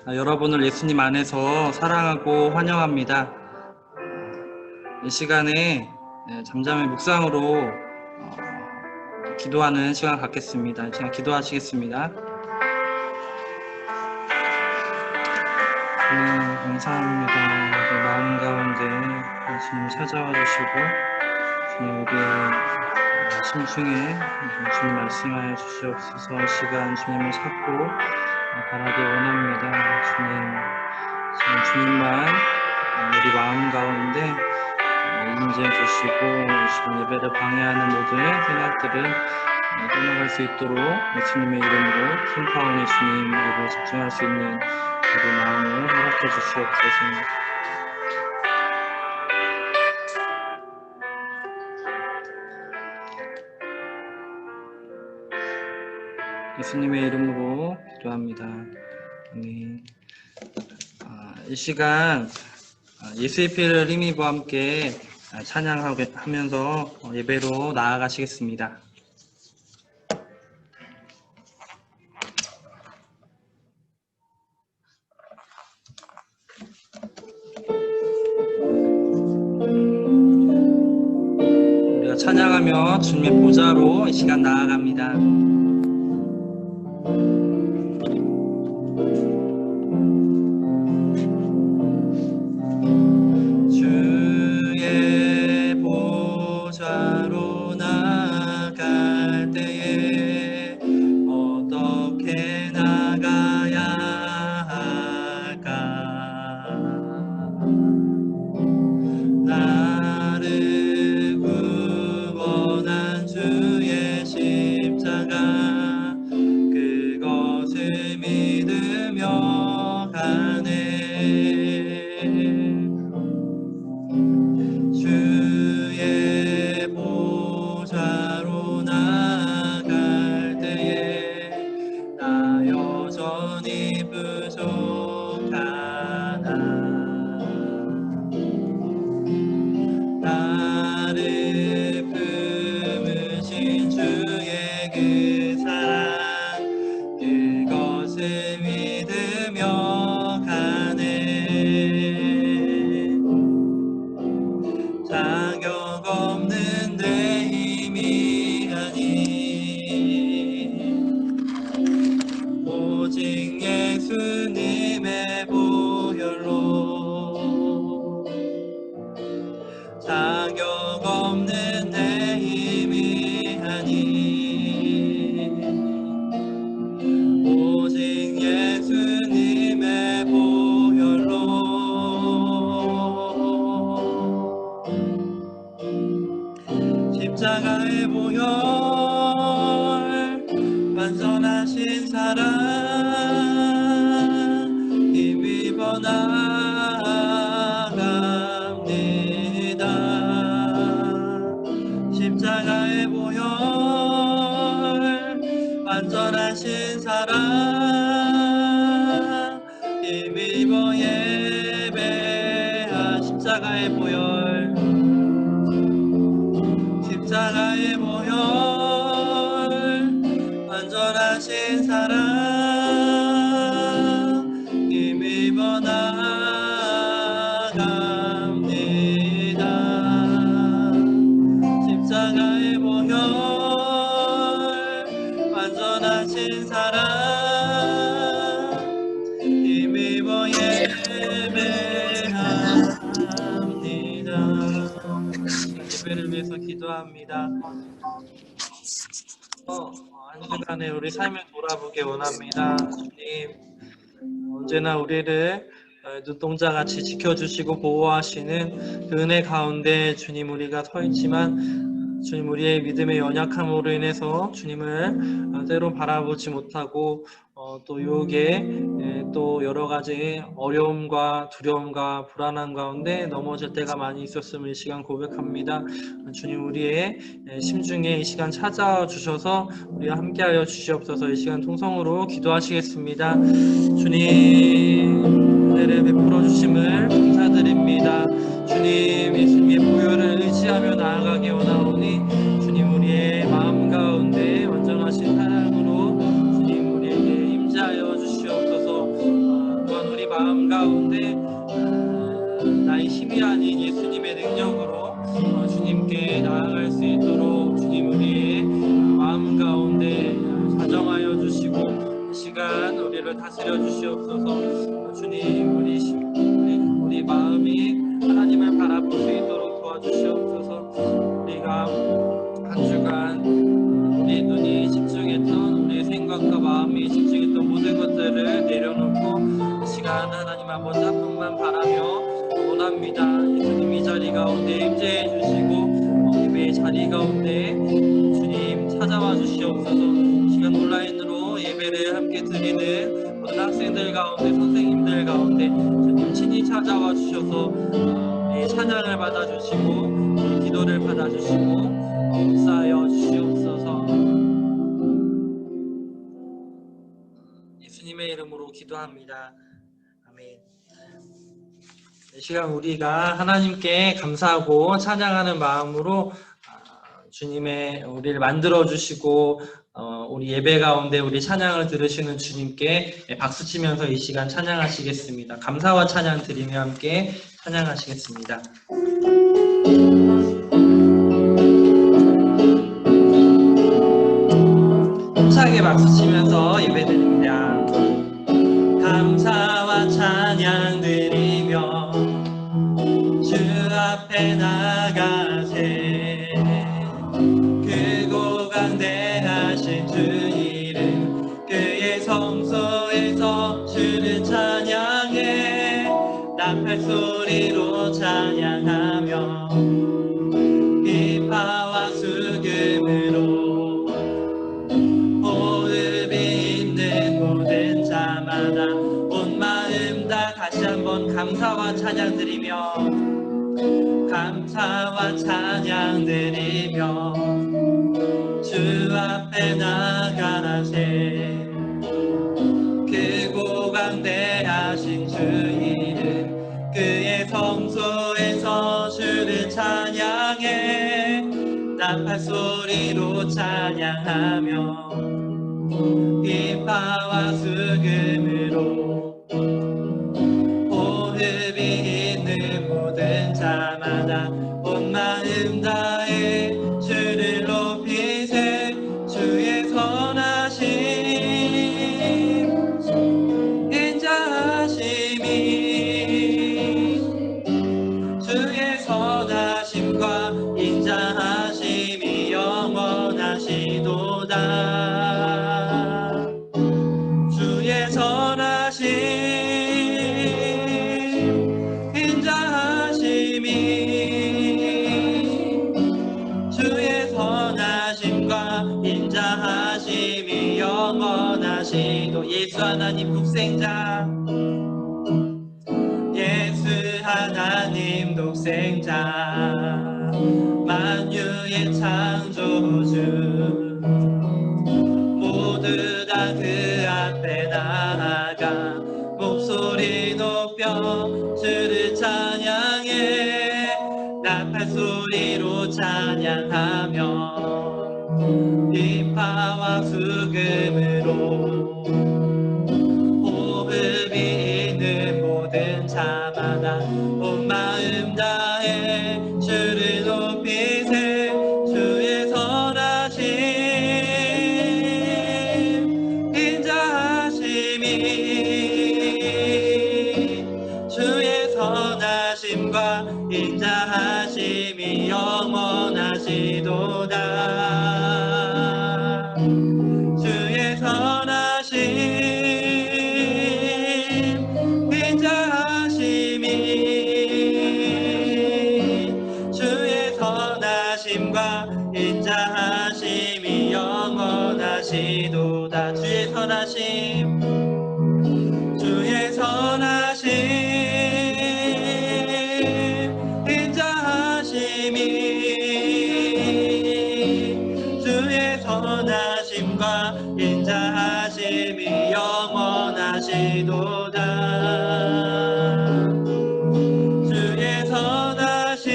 여러분을 예수님 안에서 사랑하고 환영합니다. 이 시간에 잠잠의 묵상으로 기도하는 시간 갖겠습니다. 제가 기도하시겠습니다. 감사합니다. 우리 마음 가운데 예수님 찾아와 주시고 주님 우리의 심중에 주님 말씀하여 주시옵소서. 시간 주님을 찾고 바라기 원합니다. 주님만 우리 마음 가운데 임재해 주시고 주님 예배를 방해하는 모든 생각들을 떠나갈 수 있도록 예수님의 이름으로 킹파운의 주님 예배에 집중할 수 있는 우리 마음을 허락해 주시옵소서. 예수님의 이름으로 기도합니다. 아멘. 이 시간 예수의 피를 힘입어 함께 찬양하면서 예배로 나아가시겠습니다. 우리가 찬양하며 주님의 보좌로 이 시간 나아갑니다. 십자가의 보혈 완전하신 사랑 힘입어 나아갑니다. 십자가의 보혈 완전하신 사랑 힘입어 예배하. 십자가의 보혈 십자가의 보혈 완전하신 사랑 힘입어 나아갑니다. 십자가의 보혈 완전하신 사랑 힘입어 예배합니다. 예배를 위해서 기도합니다. 한 주간에 우리 삶을 돌아보기 원합니다. 주님, 언제나 우리를 눈동자같이 지켜주시고 보호하시는 그 은혜 가운데 주님 우리가 서 있지만 주님 우리의 믿음의 연약함으로 인해서 주님을 때로 바라보지 못하고 또 유혹에 또 여러 가지 어려움과 두려움과 불안함 가운데 넘어질 때가 많이 있었음을 이 시간 고백합니다. 주님 우리의 심중에 이 시간 찾아와 주셔서 우리와 함께하여 주시옵소서. 이 시간 통성으로 기도하시겠습니다. 주님 은혜를 베풀어 주심을 감사드립니다. 주님 예수님의 보혈을 의지하며 나아가기 원하오니 주님 우리의 마음 가운데 완전하신 사랑으로 주님 우리에게 임재하여 주시옵소서. 또한 마음 가운데 나의 힘이 아닌 예수님의 능력으로 주님께 나아갈 수 있도록 주님 우리의 마음 가운데 사정하여 주시고 이 시간 우리를 다스려 주시옵소서. 주님 우리 마음이 하나님을 바라볼 수 있도록 도와주시옵소서. 우리가 한 주간 우리 눈이 집중했던 우리의 생각과 마음이 집중했던 모든 것들을 내려놓고 이 시간 하나님 아버지 한 분만 바라며 원합니다. 예수님 이 자리 가운데 임재해 주시고 예배의 자리 가운데 주님 찾아와 주시옵소서. 시간 온라인으로 예배를 함께 드리는 모든 학생들 가운데 선생님들 가운데 주님 친히 찾아와 주셔서 우리 찬양을 받아주시고 우리 기도를 받아주시고 역사하여 주시옵소서. 예수님의 이름으로 기도합니다. 아멘. 이 시간 우리가 하나님께 감사하고 찬양하는 마음으로 주님의 우리를 만들어 주시고 우리 예배 가운데 우리 찬양을 들으시는 주님께 박수 치면서 이 시간 찬양하시겠습니다. 감사와 찬양 드리며 함께 찬양하시겠습니다. 힘차게 박수 치면서 예배 드립니다. 감사와 찬양 드리며 주 앞에 나가세 크고 강대하신 주 이름 그의 성소에서 주를 찬양해 나팔 소리로 찬양하며 비파와 수금으로 호흡이 있는 모든 자마다 온 마음 다 다시 한번 감사와 찬양 드리며 감사와 찬양 드리며 주 앞에 나가세 크고 강대하신 주 이름 그의 성소에서 주를 찬양해 나팔 소리로 찬양하며 비파와 수금으로 호흡이 있는 모든 자마다 온 마음 다해 주를 높이세 주의 선하심 인자하심이 주의 선하심과 인자하심이 영원하시도다 주의 선하심 인자하심이 주의 선하심과 인자하심이 영원하시도 예수 하나님 독생자 예수 하나님 독생자 만유의 창조주 모두 다 그 앞에 나아가 목소리 높여 주를 찬양해 나팔 소리로 찬양하며 비파와 수금으로 호흡이 있는 모든 자마다 온 마음 다해 주를 높이세 주의 선하심 인자하심이 주의 선하심과 인자하심이 영원하시도다 주의 선하심 인자하심이 주의 선하심과 인자하심이 영원하시도다 주의 선하심 주의 선하심 인자하심이 주의 선하심과 인자하심이 영원하시도다 주의 선하심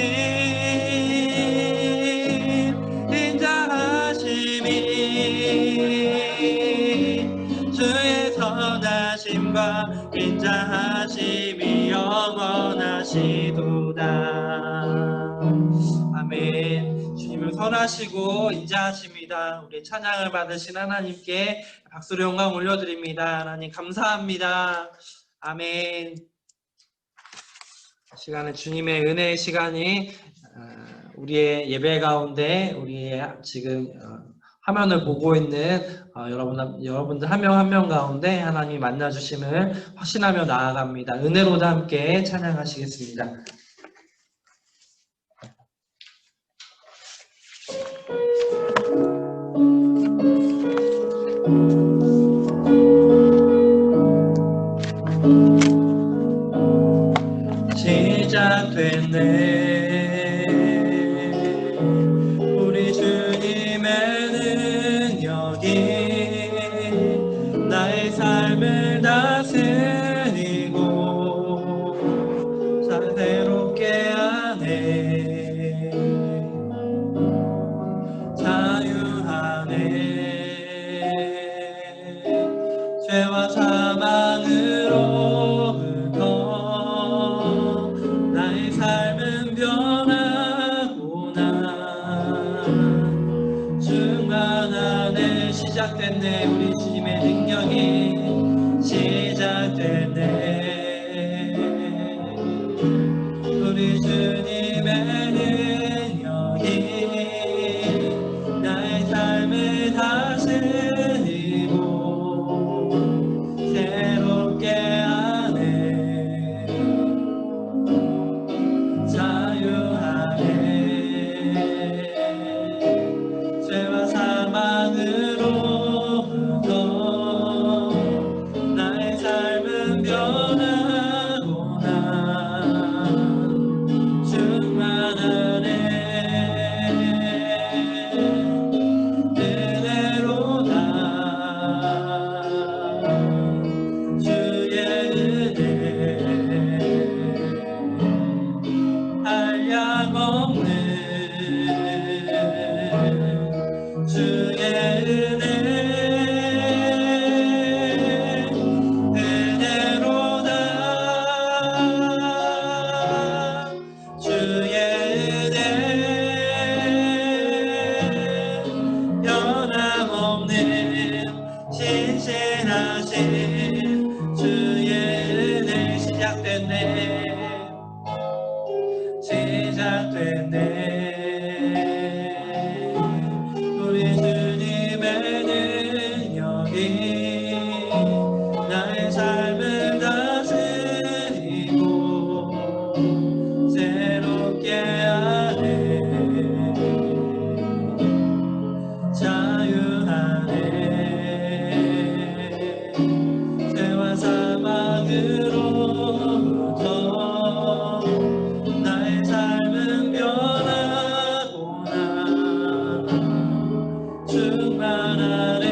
인자하심이 주의 신실하심이 영원하시도다. 아멘. 주님을 선하시고 인자하십니다. 우리 찬양을 받으신 하나님께 박수로 영광 올려드립니다. 하나님 감사합니다. 아멘. 시간은 주님의 은혜의 시간이 우리의 예배 가운데 우리의 지금 화면을 보고 있는 여러분들 한 명 한 명 가운데 하나님이 만나주심을 확신하며 나아갑니다. 은혜로도 함께 찬양하시겠습니다. 시작됐네 우리 주님의 능력이 나의 삶을 다스리고 새롭게 하네 자유하네 죄와 사망으로부터 나의 삶은 변하구나 충만하네 시작됐네 우리 주님의 능력이 시작됐네 우리 주님의 능력이 나의 삶을 다스리고 새롭게 하네 자유하네 죄와 사망으로부터 나의 삶은 변하구나 충만하네 은혜로다 주의 은혜 한량없는 주의 은혜 은혜로다 주의 은혜 변함없는 신실하신 주의 은혜 시작됐네 시작됐네 우리 주님의 능력이 나의 삶을 다스리고 새롭게 하네 자유하네 죄와 사망으로부터 나의 삶은 변하구나 충만하네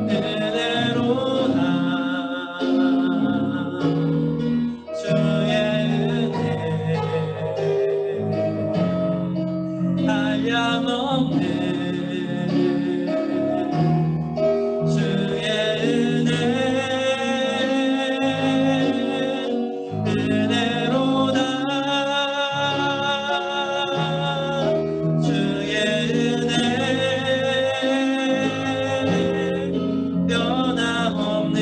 은혜로다 주의 은혜 한량없는 주의 은혜 은혜로다 주의 은혜 변함없는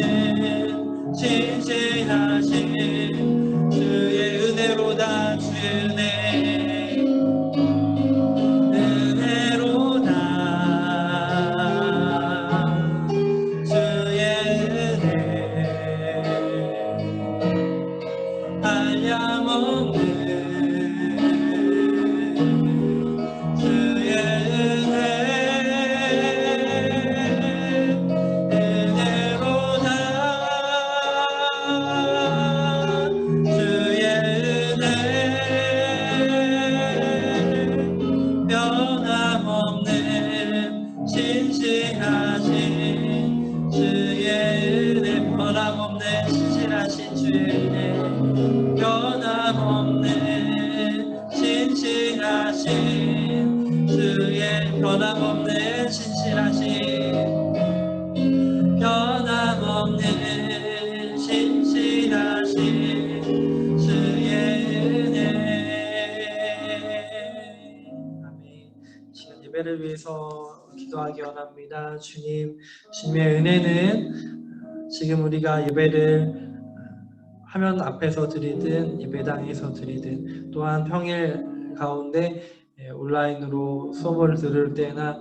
신실하신 주의 은혜로다 주의 은혜 은혜로다 주의 은혜 한량없는 주의 은혜 은혜로다 주의 은혜 변함없는 신실하신 주의 은혜 변함없는 신실하신 주의 은혜 변함없는 신실하신 주의 변함없는 신실하신 변함없는 위해서 기도하기 원합니다. 주님, 주님의 은혜는 지금 우리가 예배를 화면 앞에서 드리든 예배당에서 드리든 또한 평일 가운데 온라인으로 수업을 들을 때나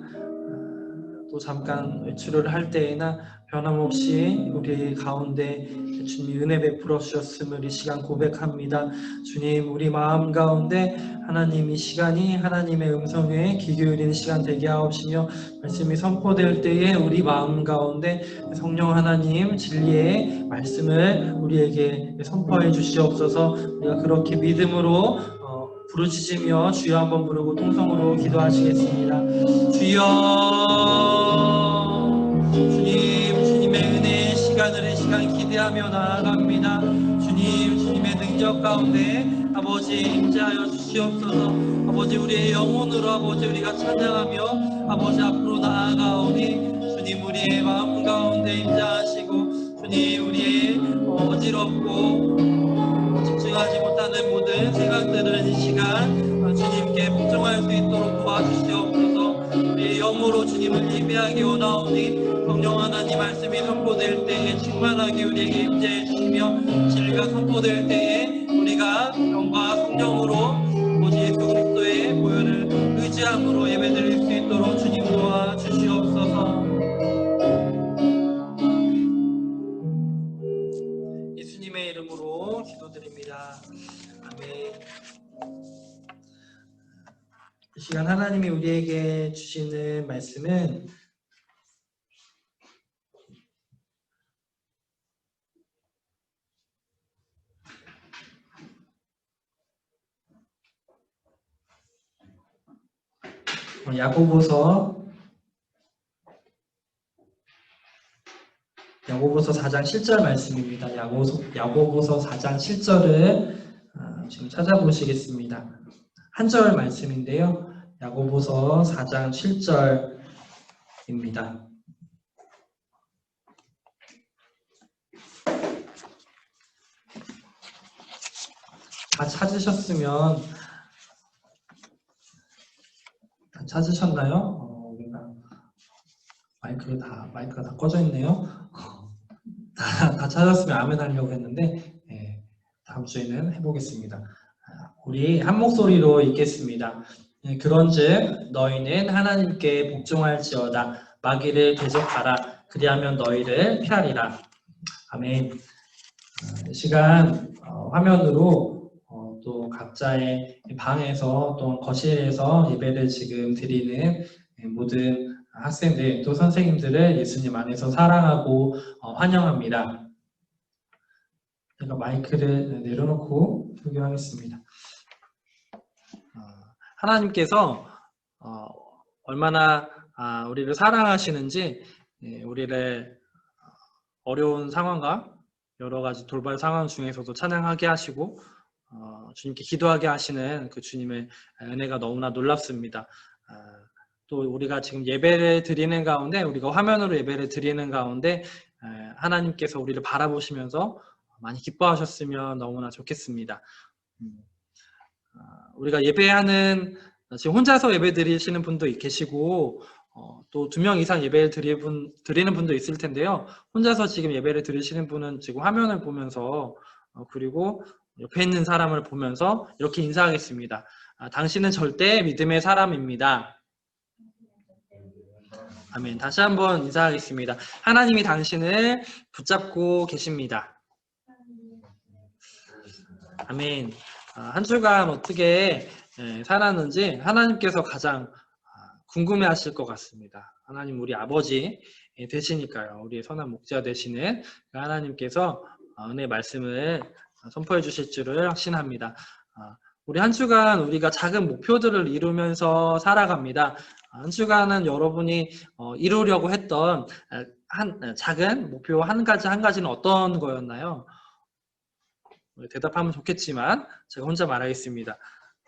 또 잠깐 외출을 할 때에나 변함없이 우리 가운데 주님이 은혜 베풀어 주셨음을 이 시간 고백합니다. 주님, 우리 마음 가운데 하나님 이 시간이 하나님의 음성에 귀 기울이는 시간 되게 하옵시며, 말씀이 선포될 때에 우리 마음 가운데 성령 하나님 진리의 말씀을 우리에게 선포해 주시옵소서. 우리가 그렇게 믿음으로 부르짖으며 주여 한번 부르고 통성으로 기도하시겠습니다. 주여, 주님, 주님의 은혜의 시간을 이 시간 기대하며 나아갑니다. 주님, 주님의 능력 가운데 아버지 임재하여 주시옵소서. 아버지, 우리의 영혼으로 아버지 우리가 찬양하며 아버지 앞으로 나아가오니 주님, 우리의 마음 가운데 임재하시고 주님, 우리의 어지럽고 집중하지 못하는 모든 생각들을 이 시간 주님께 복종할 수 있도록 도와주시옵소서. 우리의 영으로 주님을 예배하기 원하오니 성령 하나님 말씀이 선포될 때에 충만하게 우리에게 임재해 주시며, 진리가 선포될 때에 우리가 영과 성령으로 아버지 예수 그리스도의 보혈을 의지함으로 예배드릴 수 있도록 주님 도와주시옵소서. 예수님의 이름으로 기도드립니다. 아멘. 이 시간 하나님이 우리에게 주시는 말씀은 야고보서 4장 7절 말씀입니다. 야고보서 4장 7절을 지금 찾아보시겠습니다. 한 절 말씀인데요. 야고보서 4장 7절입니다. 다 찾으셨나요? 우리가 마이크가 다 꺼져 있네요. 다 찾았으면 아멘 하려고 했는데 다음 주에는 해보겠습니다. 우리 한 목소리로 읽겠습니다. 그런즉 너희는 하나님께 복종할지어다. 마귀를 대적하라. 그리하면 너희를 피하리라. 아멘. 이 시간 화면으로 또 각자의 방에서 또 거실에서 예배를 지금 드리는 모든 학생들 또 선생님들을 예수님 안에서 사랑하고 환영합니다. 제가 마이크를 내려놓고 설교하겠습니다. 하나님께서 얼마나 우리를 사랑하시는지 우리를 어려운 상황과 여러 가지 돌발 상황 중에서도 찬양하게 하시고 주님께 기도하게 하시는 그 주님의 은혜가 너무나 놀랍습니다. 또 우리가 지금 예배를 드리는 가운데, 우리가 화면으로 예배를 드리는 가운데 하나님께서 우리를 바라보시면서 많이 기뻐하셨으면 너무나 좋겠습니다. 우리가 예배하는, 지금 혼자서 예배 드리시는 분도 계시고 또 2명 이상 예배를 드리는 분도 있을 텐데요. 혼자서 지금 예배를 드리시는 분은 지금 화면을 보면서 그리고 옆에 있는 사람을 보면서 이렇게 인사하겠습니다. 당신은 절대 믿음의 사람입니다. 아멘. 다시 한번 인사하겠습니다. 하나님이 당신을 붙잡고 계십니다. 아멘. 한 주간 어떻게 살았는지 하나님께서 가장 궁금해 하실 것 같습니다. 하나님 우리 아버지 되시니까요. 우리의 선한 목자 되시는 하나님께서 은혜의 말씀을 선포해 주실 줄을 확신합니다. 우리 한 주간 우리가 작은 목표들을 이루면서 살아갑니다. 한 주간은 여러분이 이루려고 했던 작은 목표 한 가지는 어떤 거였나요? 대답하면 좋겠지만 제가 혼자 말하겠습니다.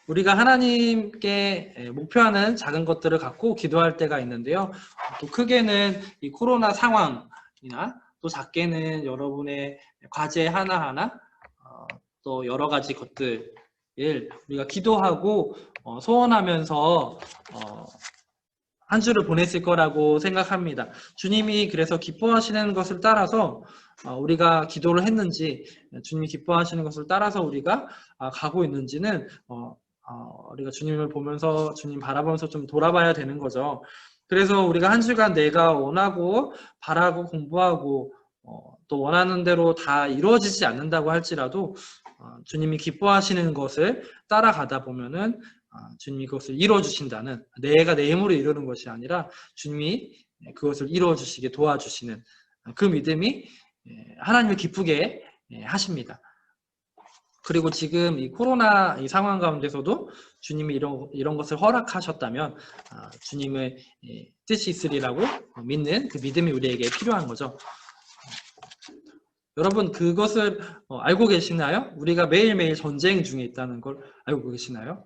우리가 하나님께 목표하는 작은 것들을 갖고 기도할 때가 있는데요. 또 크게는 이 코로나 상황이나 또 작게는 여러분의 과제 하나하나 또 여러 가지 것들을 우리가 기도하고 소원하면서 한 주를 보냈을 거라고 생각합니다. 주님이 그래서 기뻐하시는 것을 따라서 우리가 기도를 했는지, 주님이 기뻐하시는 것을 따라서 우리가 가고 있는지는 우리가 주님을 보면서, 주님 바라보면서 좀 돌아봐야 되는 거죠. 그래서 우리가 한 주간 내가 원하고 바라고 공부하고 또 원하는 대로 다 이루어지지 않는다고 할지라도 주님이 기뻐하시는 것을 따라가다 보면은 주님이 그것을 이루어주신다는, 내가 내 힘으로 이루는 것이 아니라 주님이 그것을 이루어주시게 도와주시는 그 믿음이 하나님을 기쁘게 하십니다. 그리고 지금 이 코로나 이 상황 가운데서도 주님이 이런 것을 허락하셨다면 주님의 뜻이 있으리라고 믿는 그 믿음이 우리에게 필요한 거죠. 여러분, 그것을 알고 계시나요? 우리가 매일매일 전쟁 중에 있다는 걸 알고 계시나요?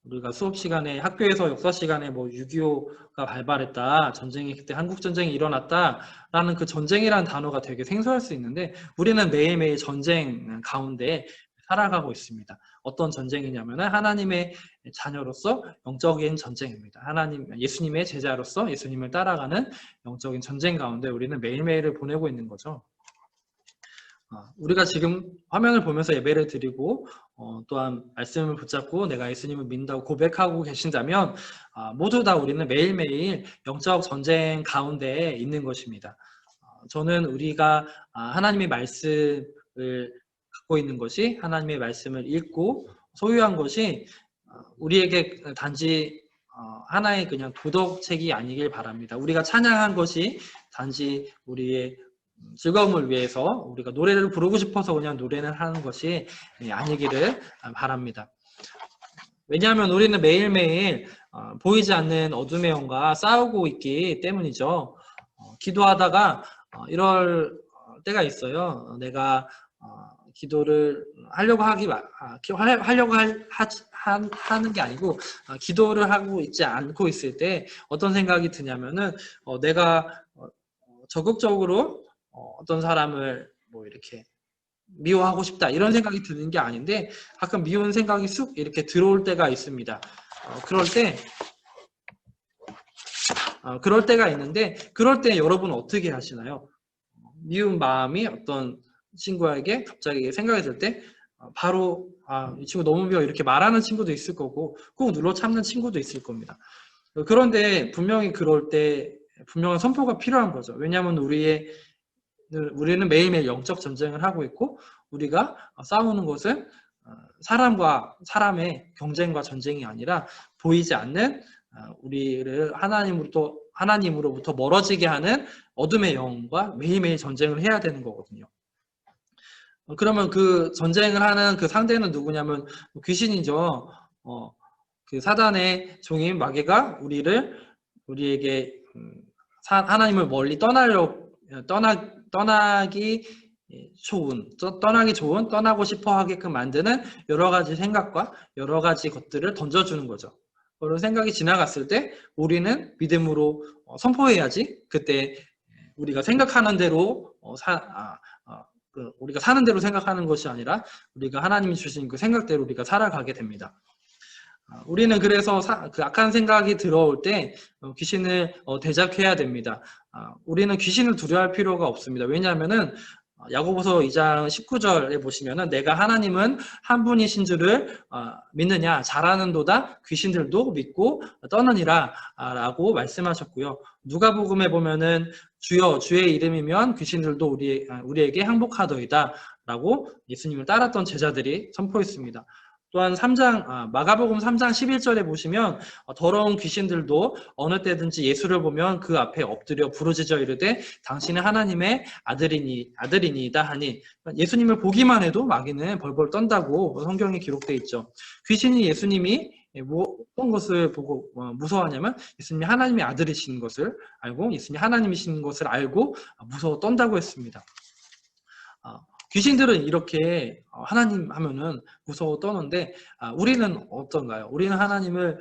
우리가 수업 시간에, 학교에서 역사 시간에 6.25가 발발했다, 전쟁이, 그때 한국 전쟁이 일어났다라는 그 전쟁이라는 단어가 되게 생소할 수 있는데, 우리는 매일매일 전쟁 가운데 살아가고 있습니다. 어떤 전쟁이냐면은 하나님의 자녀로서 영적인 전쟁입니다. 예수님의 제자로서 예수님을 따라가는 영적인 전쟁 가운데 우리는 매일매일을 보내고 있는 거죠. 우리가 지금 화면을 보면서 예배를 드리고 또한 말씀을 붙잡고 내가 예수님을 믿는다고 고백하고 계신다면 모두 다 우리는 매일매일 영적 전쟁 가운데 있는 것입니다. 저는 우리가 하나님의 말씀을 갖고 있는 것이, 하나님의 말씀을 읽고 소유한 것이 우리에게 단지 하나의 그냥 도덕책이 아니길 바랍니다. 우리가 찬양한 것이 단지 우리의 즐거움을 위해서, 우리가 노래를 부르고 싶어서 그냥 노래를 하는 것이 아니기를 바랍니다. 왜냐하면 우리는 매일매일 보이지 않는 어둠의 영과 싸우고 있기 때문이죠. 기도하다가 이럴 때가 있어요. 내가 기도를 하려고 하는 게 아니고 기도를 하고 있지 않고 있을 때 어떤 생각이 드냐면은 내가 적극적으로 어떤 사람을 이렇게 미워하고 싶다 이런 생각이 드는 게 아닌데, 가끔 미운 생각이 쑥 이렇게 들어올 때가 있습니다. 그럴 때가 있는데, 그럴 때 여러분 어떻게 하시나요? 미운 마음이 어떤 친구에게 갑자기 생각이 들 때 바로 이 친구 너무 미워 이렇게 말하는 친구도 있을 거고, 꼭 눌러 참는 친구도 있을 겁니다. 그런데 분명히 그럴 때 분명한 선포가 필요한 거죠. 왜냐하면 우리는 매일매일 영적 전쟁을 하고 있고, 우리가 싸우는 것은 사람과 사람의 경쟁과 전쟁이 아니라 보이지 않는 우리를 하나님으로부터 멀어지게 하는 어둠의 영과 매일매일 전쟁을 해야 되는 거거든요. 그러면 그 전쟁을 하는 그 상대는 누구냐면 귀신이죠. 그 사단의 종인 마귀가 우리에게 하나님을 멀리 떠나기 좋은, 떠나고 싶어 하게끔 만드는 여러 가지 생각과 여러 가지 것들을 던져주는 거죠. 그런 생각이 지나갔을 때 우리는 믿음으로 선포해야지. 그때 우리가 생각하는 대로 우리가 사는 대로 생각하는 것이 아니라 우리가 하나님이 주신 그 생각대로 우리가 살아가게 됩니다. 우리는 그래서 그 악한 생각이 들어올 때 귀신을 대적해야 됩니다. 우리는 귀신을 두려워할 필요가 없습니다. 왜냐하면은 야고보서 2장 19절에 보시면은 내가 하나님은 한 분이신 줄을 믿느냐, 잘하는도다 귀신들도 믿고 떠느니라 라고 말씀하셨고요. 누가복음에 보면은 주여 주의 이름이면 귀신들도 우리에게 항복하더이다 라고 예수님을 따랐던 제자들이 선포했습니다. 또한 마가복음 3장 11절에 보시면 더러운 귀신들도 어느 때든지 예수를 보면 그 앞에 엎드려 부르짖어 이르되 당신은 하나님의 아들이니이다 하니, 예수님을 보기만 해도 마귀는 벌벌 떤다고 성경에 기록되어 있죠. 귀신이 예수님이 어떤 것을 보고 무서워하냐면 예수님이 하나님의 아들이신 것을 알고, 예수님이 하나님이신 것을 알고 무서워 떤다고 했습니다. 귀신들은 이렇게 하나님 하면은 무서워 떠는데 우리는 어떤가요? 우리는 하나님을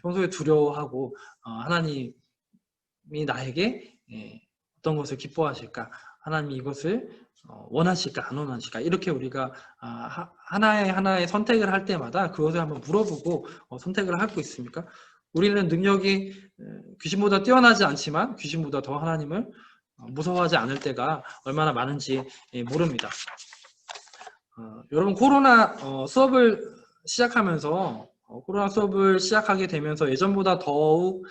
평소에 두려워하고 하나님이 나에게 어떤 것을 기뻐하실까? 하나님이 이것을 원하실까? 안 원하실까? 이렇게 우리가 하나의 선택을 할 때마다 그것을 한번 물어보고 선택을 하고 있습니까? 우리는 능력이 귀신보다 뛰어나지 않지만 귀신보다 더 하나님을 무서워하지 않을 때가 얼마나 많은지 모릅니다. 여러분 코로나 수업을 시작하면서 코로나 수업을 시작하게 되면서 예전보다 더욱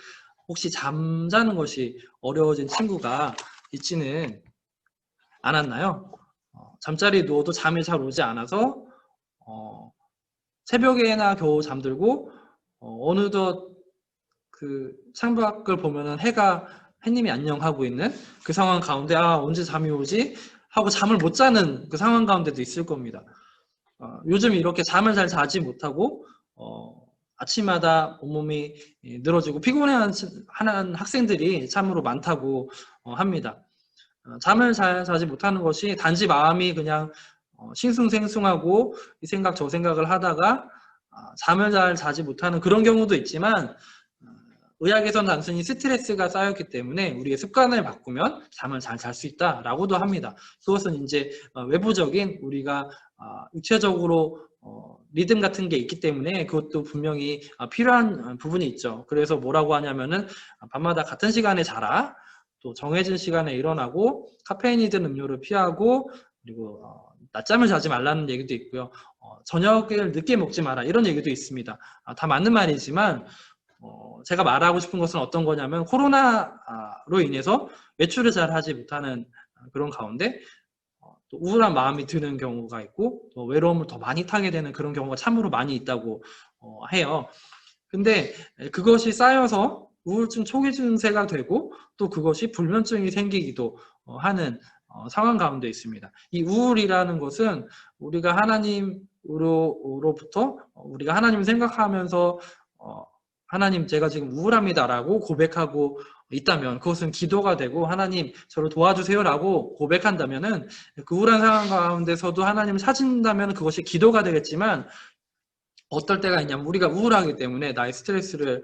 혹시 잠자는 것이 어려워진 친구가 있지는 않았나요? 잠자리 누워도 잠이 잘 오지 않아서 새벽에나 겨우 잠들고 어느덧 그 창밖을 보면은 햇님이 안녕하고 있는 그 상황 가운데 언제 잠이 오지? 하고 잠을 못 자는 그 상황 가운데도 있을 겁니다. 요즘 이렇게 잠을 잘 자지 못하고 아침마다 온몸이 늘어지고 피곤해하는 학생들이 참으로 많다고 합니다. 잠을 잘 자지 못하는 것이 단지 마음이 그냥 싱숭생숭하고 이 생각 저 생각을 하다가 잠을 잘 자지 못하는 그런 경우도 있지만 의학에서는 단순히 스트레스가 쌓였기 때문에 우리의 습관을 바꾸면 잠을 잘 잘 수 있다라고도 합니다. 그것은 이제 외부적인 우리가 육체적으로 리듬 같은 게 있기 때문에 그것도 분명히 필요한 부분이 있죠. 그래서 뭐라고 하냐면은 밤마다 같은 시간에 자라, 또 정해진 시간에 일어나고 카페인이 든 음료를 피하고 그리고 낮잠을 자지 말라는 얘기도 있고요. 저녁을 늦게 먹지 마라 이런 얘기도 있습니다. 다 맞는 말이지만 제가 말하고 싶은 것은 어떤 거냐면 코로나로 인해서 외출을 잘 하지 못하는 그런 가운데 또 우울한 마음이 드는 경우가 있고 또 외로움을 더 많이 타게 되는 그런 경우가 참으로 많이 있다고 해요. 근데 그것이 쌓여서 우울증 초기 증세가 되고 또 그것이 불면증이 생기기도 하는 상황 가운데 있습니다. 이 우울이라는 것은 우리가 하나님으로부터 우리가 하나님을 생각하면서 하나님 제가 지금 우울합니다라고 고백하고 있다면 그것은 기도가 되고 하나님 저를 도와주세요라고 고백한다면은 그 우울한 상황 가운데서도 하나님을 찾는다면 그것이 기도가 되겠지만 어떨 때가 있냐면 우리가 우울하기 때문에 나의 스트레스를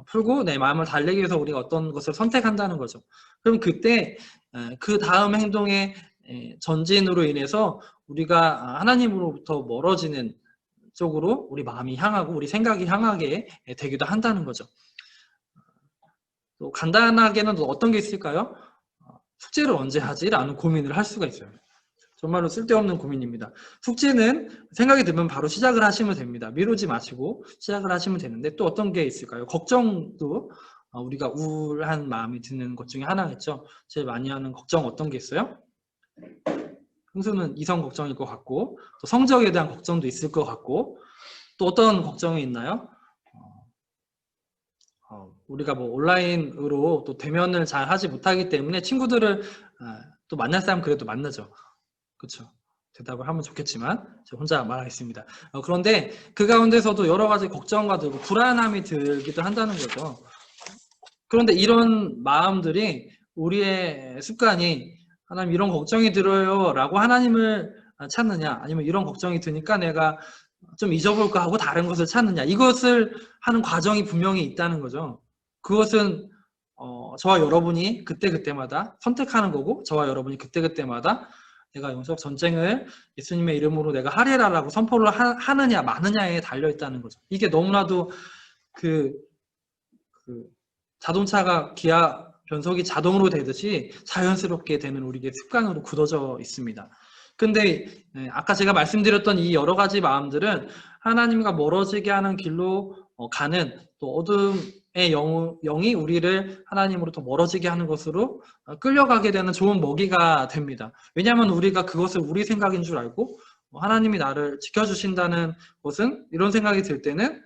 풀고 내 마음을 달래기 위해서 우리가 어떤 것을 선택한다는 거죠. 그럼 그때 그 다음 행동의 전진으로 인해서 우리가 하나님으로부터 멀어지는 쪽으로 우리 마음이 향하고 우리 생각이 향하게 되기도 한다는 거죠. 또 간단하게는 또 어떤 게 있을까요? 숙제를 언제 하지? 라는 고민을 할 수가 있어요. 정말로 쓸데없는 고민입니다. 숙제는 생각이 들면 바로 시작을 하시면 됩니다. 미루지 마시고 시작을 하시면 되는데 또 어떤 게 있을까요? 걱정도 우리가 우울한 마음이 드는 것 중에 하나겠죠. 제일 많이 하는 걱정 어떤 게 있어요? 흥수는 이성 걱정일 것 같고 또 성적에 대한 걱정도 있을 것 같고 또 어떤 걱정이 있나요? 우리가 뭐 온라인으로 또 대면을 잘 하지 못하기 때문에 친구들을 또 만날 사람 그래도 만나죠. 그렇죠. 대답을 하면 좋겠지만 제가 혼자 말하겠습니다. 그런데 그 가운데서도 여러 가지 걱정과 들고 불안함이 들기도 한다는 거죠. 그런데 이런 마음들이 우리의 습관이 하나님 이런 걱정이 들어요 라고 하나님을 찾느냐 아니면 이런 걱정이 드니까 내가 좀 잊어볼까 하고 다른 것을 찾느냐 이것을 하는 과정이 분명히 있다는 거죠. 그것은 저와 여러분이 그때그때마다 선택하는 거고 저와 여러분이 그때그때마다 내가 영적 전쟁을 예수님의 이름으로 내가 하리라라고 선포를 하느냐 마느냐에 달려있다는 거죠. 이게 너무나도 그 자동차가 기아 변속이 자동으로 되듯이 자연스럽게 되는 우리의 습관으로 굳어져 있습니다. 근데 아까 제가 말씀드렸던 이 여러 가지 마음들은 하나님과 멀어지게 하는 길로 가는 또 어둠의 영이 우리를 하나님으로부터 멀어지게 하는 것으로 끌려가게 되는 좋은 먹이가 됩니다. 왜냐하면 우리가 그것을 우리 생각인 줄 알고 하나님이 나를 지켜주신다는 것은 이런 생각이 들 때는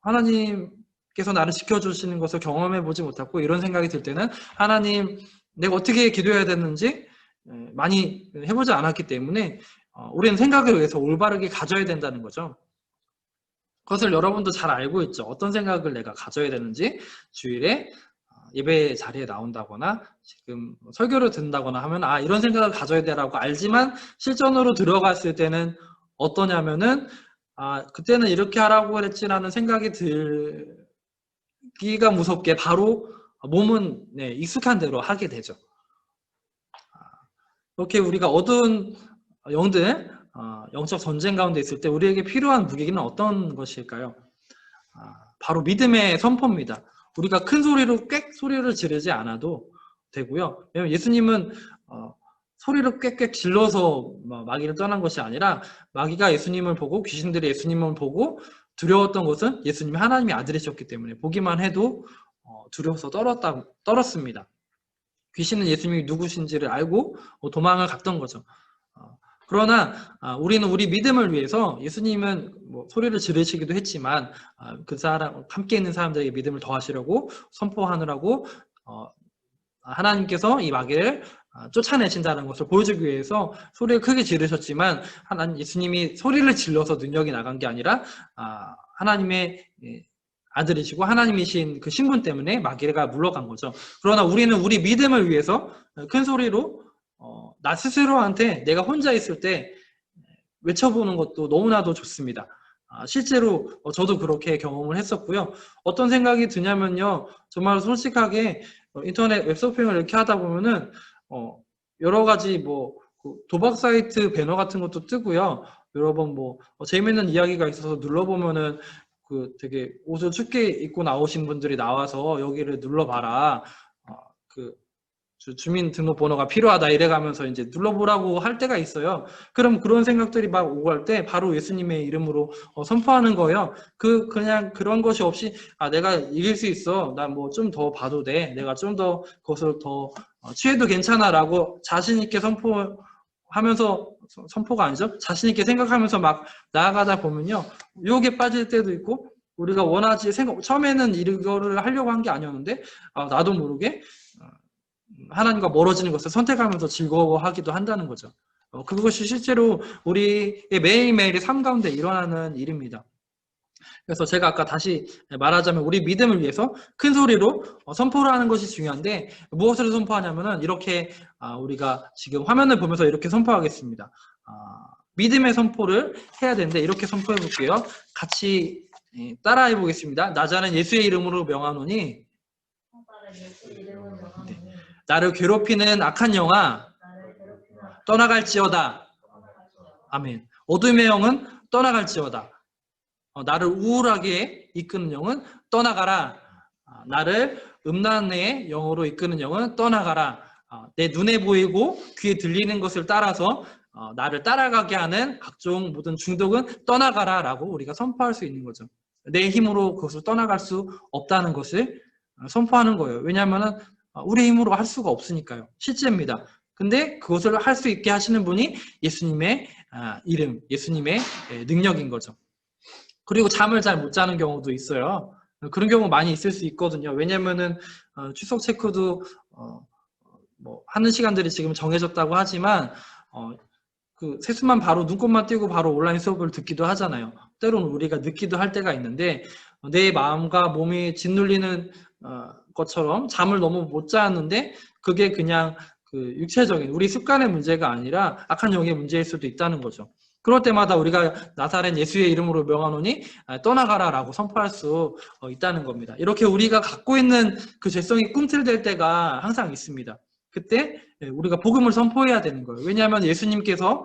하나님께서 나를 지켜주시는 것을 경험해 보지 못했고 이런 생각이 들 때는 하나님 내가 어떻게 기도해야 되는지 많이 해보지 않았기 때문에 우리는 생각을 위해서 올바르게 가져야 된다는 거죠. 그것을 여러분도 잘 알고 있죠. 어떤 생각을 내가 가져야 되는지 주일에 예배 자리에 나온다거나 지금 설교를 듣는다거나 하면 이런 생각을 가져야 되라고 알지만 실전으로 들어갔을 때는 어떠냐면은 그때는 이렇게 하라고 그랬지라는 생각이 들기가 무섭게 바로 몸은 익숙한 대로 하게 되죠. 이렇게 우리가 어두운 영들, 영적 전쟁 가운데 있을 때 우리에게 필요한 무기는 어떤 것일까요? 바로 믿음의 선포입니다. 우리가 큰 소리로 꽥 소리를 지르지 않아도 되고요. 왜냐면 예수님은 소리를 꽥꽥 질러서 마귀를 떠난 것이 아니라 마귀가 예수님을 보고 귀신들이 예수님을 보고 두려웠던 것은 예수님이 하나님의 아들이셨기 때문에 보기만 해도 두려워서 떨었습니다. 귀신은 예수님이 누구신지를 알고 도망을 갔던 거죠. 그러나 우리는 우리 믿음을 위해서 예수님은 뭐 소리를 지르시기도 했지만 그 사람 함께 있는 사람들에게 믿음을 더하시려고 선포하느라고 하나님께서 이 마귀를 쫓아내신다는 것을 보여주기 위해서 소리를 크게 지르셨지만 예수님이 소리를 질러서 능력이 나간 게 아니라 하나님의 아들이시고 하나님이신 그 신분 때문에 마귀가 물러간 거죠. 그러나 우리는 우리 믿음을 위해서 큰 소리로 나 스스로한테 내가 혼자 있을 때 외쳐보는 것도 너무나도 좋습니다. 실제로 저도 그렇게 경험을 했었고요. 어떤 생각이 드냐면요. 정말 솔직하게 인터넷 웹서핑을 이렇게 하다 보면은 여러 가지 뭐 도박 사이트 배너 같은 것도 뜨고요. 여러 번 뭐 재미있는 이야기가 있어서 눌러보면은 그 되게 옷을 춥게 입고 나오신 분들이 나와서 여기를 눌러봐라. 그 주민등록번호가 필요하다 이래가면서 이제 눌러보라고 할 때가 있어요. 그럼 그런 생각들이 막 오고 할 때 바로 예수님의 이름으로 선포하는 거예요. 그냥 그런 것이 없이 내가 이길 수 있어. 난 뭐 좀 더 봐도 돼. 내가 좀 더 그것을 더 취해도 괜찮아라고 자신 있게 선포하면서 선포가 아니죠. 자신 있게 생각하면서 막 나아가다 보면요. 유혹에 빠질 때도 있고 우리가 원하지 처음에는 이거를 하려고 한 게 아니었는데 나도 모르게 하나님과 멀어지는 것을 선택하면서 즐거워하기도 한다는 거죠. 그것이 실제로 우리의 매일매일의 삶 가운데 일어나는 일입니다. 그래서 제가 아까 다시 말하자면 우리 믿음을 위해서 큰 소리로 선포를 하는 것이 중요한데 무엇을 선포하냐면은 이렇게 우리가 지금 화면을 보면서 이렇게 선포하겠습니다. 믿음의 선포를 해야 되는데 이렇게 선포해 볼게요. 같이 따라해 보겠습니다. 나자는 예수의 이름으로 명하노니 네. 나를 괴롭히는 악한 영아 떠나갈지어다. 아멘. 어둠의 영은 떠나갈지어다. 나를 우울하게 이끄는 영은 떠나가라. 나를 음란의 영으로 이끄는 영은 떠나가라. 내 눈에 보이고 귀에 들리는 것을 따라서 나를 따라가게 하는 각종 모든 중독은 떠나가라 라고 우리가 선포할 수 있는 거죠. 내 힘으로 그것을 떠나갈 수 없다는 것을 선포하는 거예요. 왜냐하면 우리 힘으로 할 수가 없으니까요. 실제입니다. 근데 그것을 할 수 있게 하시는 분이 예수님의 이름, 예수님의 능력인 거죠. 그리고 잠을 잘 못 자는 경우도 있어요. 그런 경우 많이 있을 수 있거든요. 왜냐면은 출석 체크도 뭐 하는 시간들이 지금 정해졌다고 하지만 그 세수만 바로 눈곱만 띄고 바로 온라인 수업을 듣기도 하잖아요. 때로는 우리가 늦기도 할 때가 있는데 내 마음과 몸이 짓눌리는 것처럼 잠을 너무 못 자는데 그게 그냥 그 육체적인 우리 습관의 문제가 아니라 악한 영의 문제일 수도 있다는 거죠. 그럴 때마다 우리가 나사렛 예수의 이름으로 명하노니 떠나가라 라고 선포할 수 있다는 겁니다. 이렇게 우리가 갖고 있는 그 죄성이 꿈틀댈 때가 항상 있습니다. 그때 우리가 복음을 선포해야 되는 거예요. 왜냐하면 예수님께서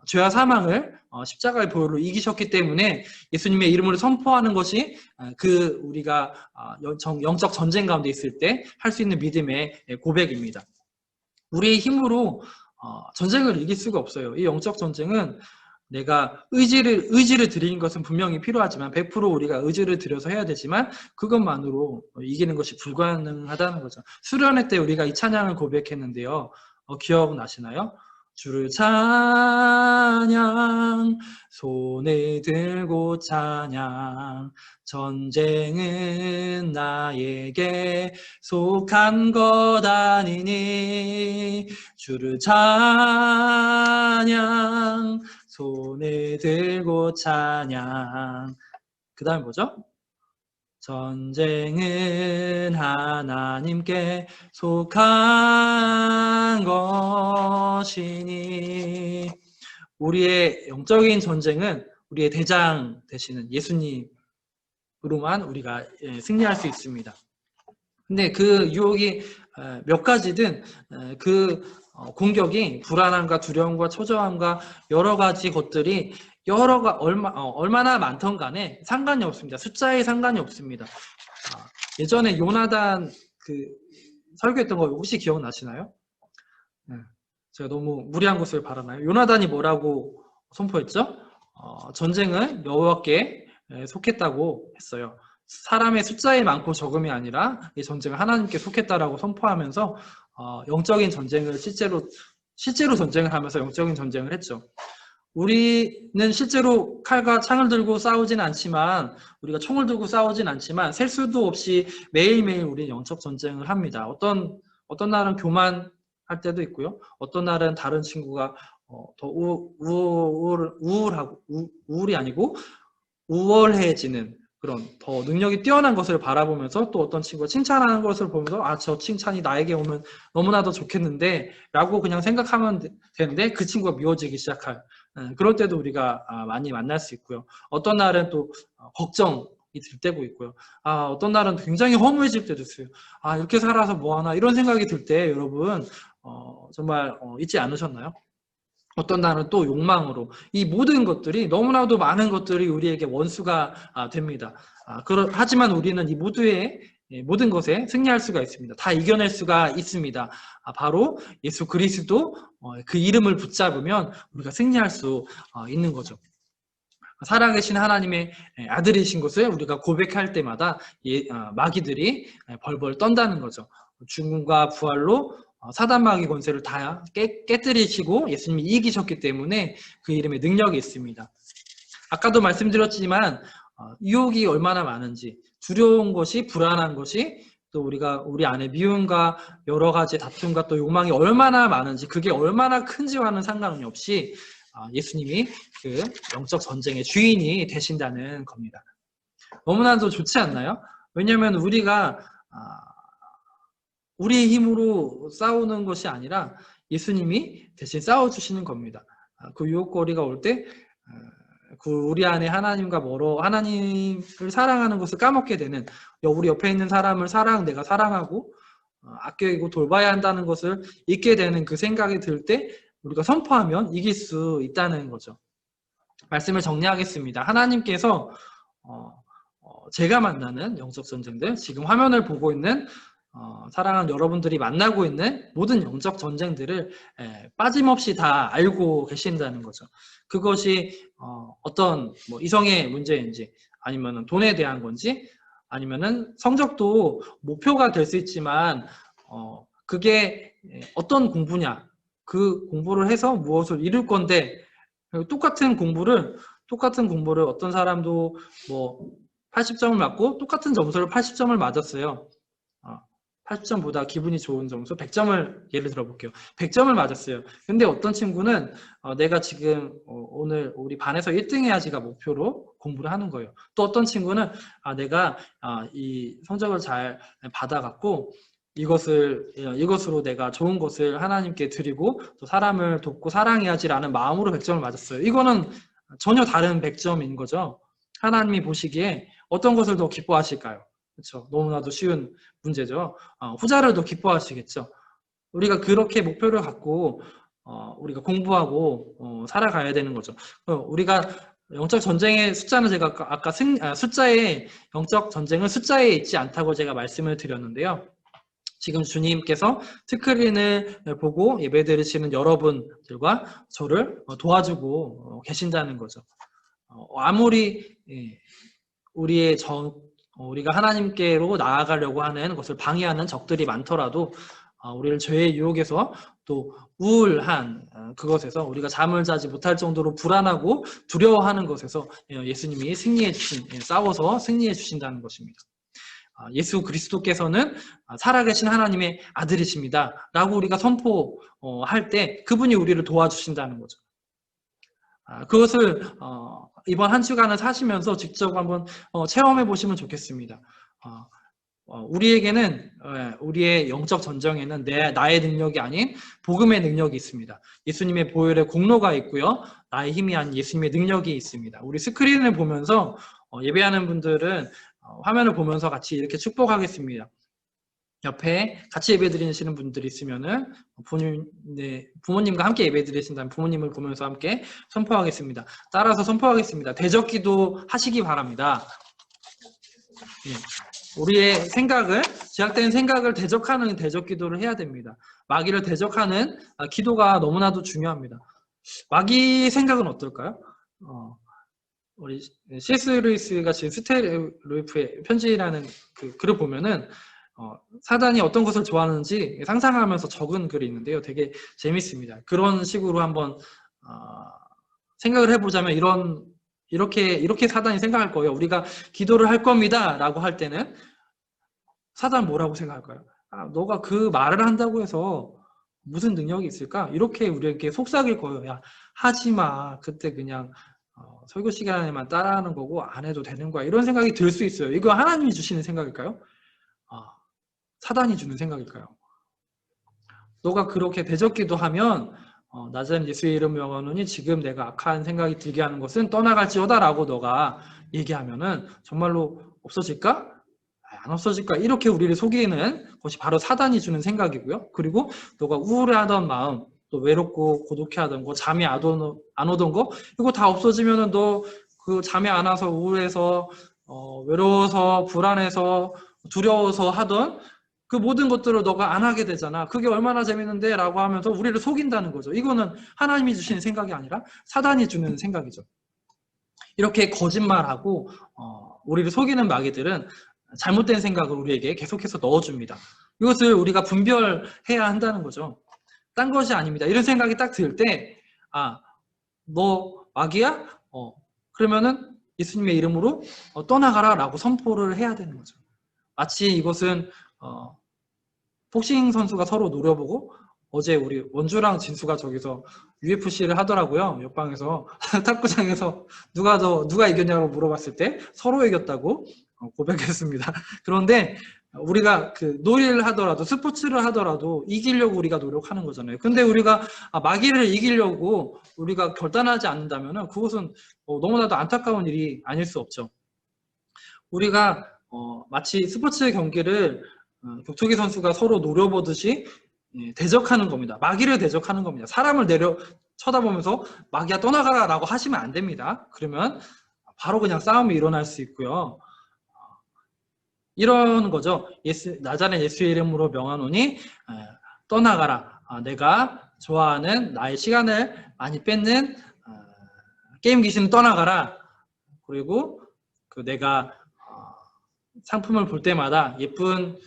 죄와 사망을 십자가의 보혈로 이기셨기 때문에 예수님의 이름으로 선포하는 것이 그 우리가 영적 전쟁 가운데 있을 때 할 수 있는 믿음의 고백입니다. 우리의 힘으로 전쟁을 이길 수가 없어요. 이 영적 전쟁은 내가 의지를 들이는 것은 분명히 필요하지만 100% 우리가 의지를 들여서 해야 되지만 그것만으로 이기는 것이 불가능하다는 거죠. 수련회 때 우리가 이 찬양을 고백했는데요. 기억나시나요? 주를 찬양 손에 들고 찬양 전쟁은 나에게 속한 것 아니니 주를 찬양 손에 들고 찬양 그 다음에 뭐죠? 전쟁은 하나님께 속한 것이니 우리의 영적인 전쟁은 우리의 대장 되시는 예수님으로만 우리가 승리할 수 있습니다. 근데 그 유혹이 몇 가지든 그 공격이 불안함과 두려움과 초조함과 여러 가지 것들이 얼마나 많던 간에 상관이 없습니다. 숫자에 상관이 없습니다. 예전에 요나단 설교했던 거 혹시 기억나시나요? 네. 제가 너무 무리한 것을 바라나요? 요나단이 뭐라고 선포했죠? 전쟁은 여호와께 속했다고 했어요. 사람의 숫자에 많고 적음이 아니라 이 전쟁은 하나님께 속했다라고 선포하면서 영적인 전쟁을 실제로 전쟁을 하면서 영적인 전쟁을 했죠. 우리는 실제로 칼과 창을 들고 싸우진 않지만, 우리가 총을 들고 싸우진 않지만 셀 수도 없이 매일매일 우리는 영적 전쟁을 합니다. 어떤 날은 교만할 때도 있고요. 어떤 날은 다른 친구가 더 우울이 아니고 우월해지는 그런 더 능력이 뛰어난 것을 바라보면서, 또 어떤 친구가 칭찬하는 것을 보면서 저 칭찬이 나에게 오면 너무나도 좋겠는데 라고 그냥 생각하면 되는데 그 친구가 미워지기 시작할 그럴 때도 우리가 많이 만날 수 있고요. 어떤 날은 또 걱정이 들 때고 있고요. 어떤 날은 굉장히 허무해질 때도 있어요. 이렇게 살아서 뭐하나 이런 생각이 들 때 여러분 정말 있지 않으셨나요? 어떤 날은 또 욕망으로, 이 모든 것들이, 너무나도 많은 것들이 우리에게 원수가 됩니다. 하지만 우리는 이 모든 것에 승리할 수가 있습니다. 다 이겨낼 수가 있습니다. 바로 예수 그리스도 그 이름을 붙잡으면 우리가 승리할 수 있는 거죠. 살아계신 하나님의 아들이신 것을 우리가 고백할 때마다 마귀들이 벌벌 떤다는 거죠. 죽음과 부활로 사단 마귀 권세를 다 깨뜨리시고 예수님이 이기셨기 때문에 그 이름에 능력이 있습니다. 아까도 말씀드렸지만 유혹이 얼마나 많은지, 두려운 것이, 불안한 것이, 또 우리 안에 미움과 여러 가지 다툼과 또 욕망이 얼마나 많은지, 그게 얼마나 큰지와는 상관이 없이 예수님이 그 영적 전쟁의 주인이 되신다는 겁니다. 너무나도 좋지 않나요? 왜냐하면 우리가 우리의 힘으로 싸우는 것이 아니라 예수님이 대신 싸워주시는 겁니다. 그 유혹거리가 올 때 우리 안에 하나님과 하나님을 사랑하는 것을 까먹게 되는, 우리 옆에 있는 사람을 내가 사랑하고 아껴이고 돌봐야 한다는 것을 잊게 되는 그 생각이 들 때 우리가 선포하면 이길 수 있다는 거죠. 말씀을 정리하겠습니다. 하나님께서 제가 만나는 영적 전쟁들, 지금 화면을 보고 있는 사랑하는 여러분들이 만나고 있는 모든 영적 전쟁들을 빠짐없이 다 알고 계신다는 거죠. 그것이 어떤 이성의 문제인지, 아니면 돈에 대한 건지, 아니면은 성적도 목표가 될 수 있지만 그게 어떤 공부냐, 그 공부를 해서 무엇을 이룰 건데, 똑같은 공부를 어떤 사람도 80점을 맞고 똑같은 점수를 80점을 맞았어요. 80점보다 기분이 좋은 점수 100점을 예를 들어 볼게요. 100점을 맞았어요. 근데 어떤 친구는 내가 지금 오늘 우리 반에서 1등 해야지가 목표로 공부를 하는 거예요. 또 어떤 친구는 내가 이 성적을 잘 받아갖고 이것으로 내가 좋은 것을 하나님께 드리고 또 사람을 돕고 사랑해야지라는 마음으로 100점을 맞았어요. 이거는 전혀 다른 100점인 거죠. 하나님이 보시기에 어떤 것을 더 기뻐하실까요? 그렇죠. 너무나도 쉬운 문제죠. 후자를 더 기뻐하시겠죠. 우리가 그렇게 목표를 갖고 우리가 공부하고 살아가야 되는 거죠. 우리가 영적 전쟁의 숫자는 제가 아까 숫자의 영적 전쟁은 숫자에 있지 않다고 제가 말씀을 드렸는데요. 지금 주님께서 스크린을 보고 예배드리시는 여러분들과 저를 도와주고 계신다는 거죠. 아무리 우리가 하나님께로 나아가려고 하는 것을 방해하는 적들이 많더라도 우리를 죄의 유혹에서 또 우울한 그것에서 우리가 잠을 자지 못할 정도로 불안하고 두려워하는 것에서 예수님이 싸워서 승리해 주신다는 것입니다. 예수 그리스도께서는 살아계신 하나님의 아들이십니다 라고 우리가 선포할 때 그분이 우리를 도와주신다는 거죠. 그것을 이번 한 주간을 사시면서 직접 한번 체험해 보시면 좋겠습니다. 우리에게는 우리의 영적 전쟁에는 나의 능력이 아닌 복음의 능력이 있습니다. 예수님의 보혈의 공로가 있고요. 나의 힘이 아닌 예수님의 능력이 있습니다. 우리 스크린을 보면서 예배하는 분들은 화면을 보면서 같이 이렇게 축복하겠습니다. 옆에 같이 예배 드리시는 분들이 있으면은 부모님과 함께 예배 드리신다면 부모님을 보면서 함께 선포하겠습니다. 따라서 선포하겠습니다. 대적기도 하시기 바랍니다. 우리의 생각을, 제약된 생각을 대적하는 대적기도를 해야 됩니다. 마귀를 대적하는 기도가 너무나도 중요합니다. 마귀 생각은 어떨까요? 우리 C.S. 루이스가 지금 스테로이프의 편지라는 그 글을 보면은 사단이 어떤 것을 좋아하는지 상상하면서 적은 글이 있는데요. 되게 재밌습니다. 그런 식으로 한번 생각을 해보자면 이렇게 사단이 생각할 거예요. 우리가 기도를 할 겁니다 라고 할 때는 사단은 뭐라고 생각할까요? 너가 그 말을 한다고 해서 무슨 능력이 있을까? 이렇게 우리에게 속삭일 거예요. 야, 하지마. 그때 그냥 설교 시간에만 따라하는 거고 안 해도 되는 거야. 이런 생각이 들 수 있어요. 이거 하나님이 주시는 생각일까요? 사단이 주는 생각일까요? 너가 그렇게 대적기도 하면 나자렛 예수의 이름 명하노니 지금 내가 악한 생각이 들게 하는 것은 떠나갈지어다 라고 너가 얘기하면은 정말로 없어질까? 안 없어질까? 이렇게 우리를 속이는 것이 바로 사단이 주는 생각이고요. 그리고 너가 우울해하던 마음, 또 외롭고 고독해하던 거, 잠이 안 오던 거, 이거 다 없어지면은 너 그 잠이 안 와서 우울해서 외로워서 불안해서 두려워서 하던 그 모든 것들을 너가 안 하게 되잖아. 그게 얼마나 재밌는데 라고 하면서 우리를 속인다는 거죠. 이거는 하나님이 주시는 생각이 아니라 사단이 주는 생각이죠. 이렇게 거짓말하고 우리를 속이는 마귀들은 잘못된 생각을 우리에게 계속해서 넣어줍니다. 이것을 우리가 분별해야 한다는 거죠. 딴 것이 아닙니다. 이런 생각이 딱 들 때 너 마귀야? 그러면은 예수님의 이름으로 떠나가라 라고 선포를 해야 되는 거죠. 마치 이것은 복싱 선수가 서로 노려보고 어제 우리 원주랑 진수가 저기서 UFC를 하더라고요. 옆방에서 탁구장에서 누가 이겼냐고 물어봤을 때 서로 이겼다고 고백했습니다. 그런데 우리가 그 놀이를 하더라도 스포츠를 하더라도 이기려고 우리가 노력하는 거잖아요. 근데 우리가 마귀를 이기려고 우리가 결단하지 않는다면 그것은 너무나도 안타까운 일이 아닐 수 없죠. 우리가 마치 스포츠 경기를 격투기 선수가 서로 노려보듯이 대적하는 겁니다. 마귀를 대적하는 겁니다. 사람을 쳐다보면서 마귀야 떠나가라 라고 하시면 안 됩니다. 그러면 바로 그냥 싸움이 일어날 수 있고요. 이런 거죠. 나자렛 예수의 이름으로 명하노니 떠나가라. 내가 좋아하는 나의 시간을 많이 뺏는 게임 귀신은 떠나가라. 그리고 내가 상품을 볼 때마다 예쁜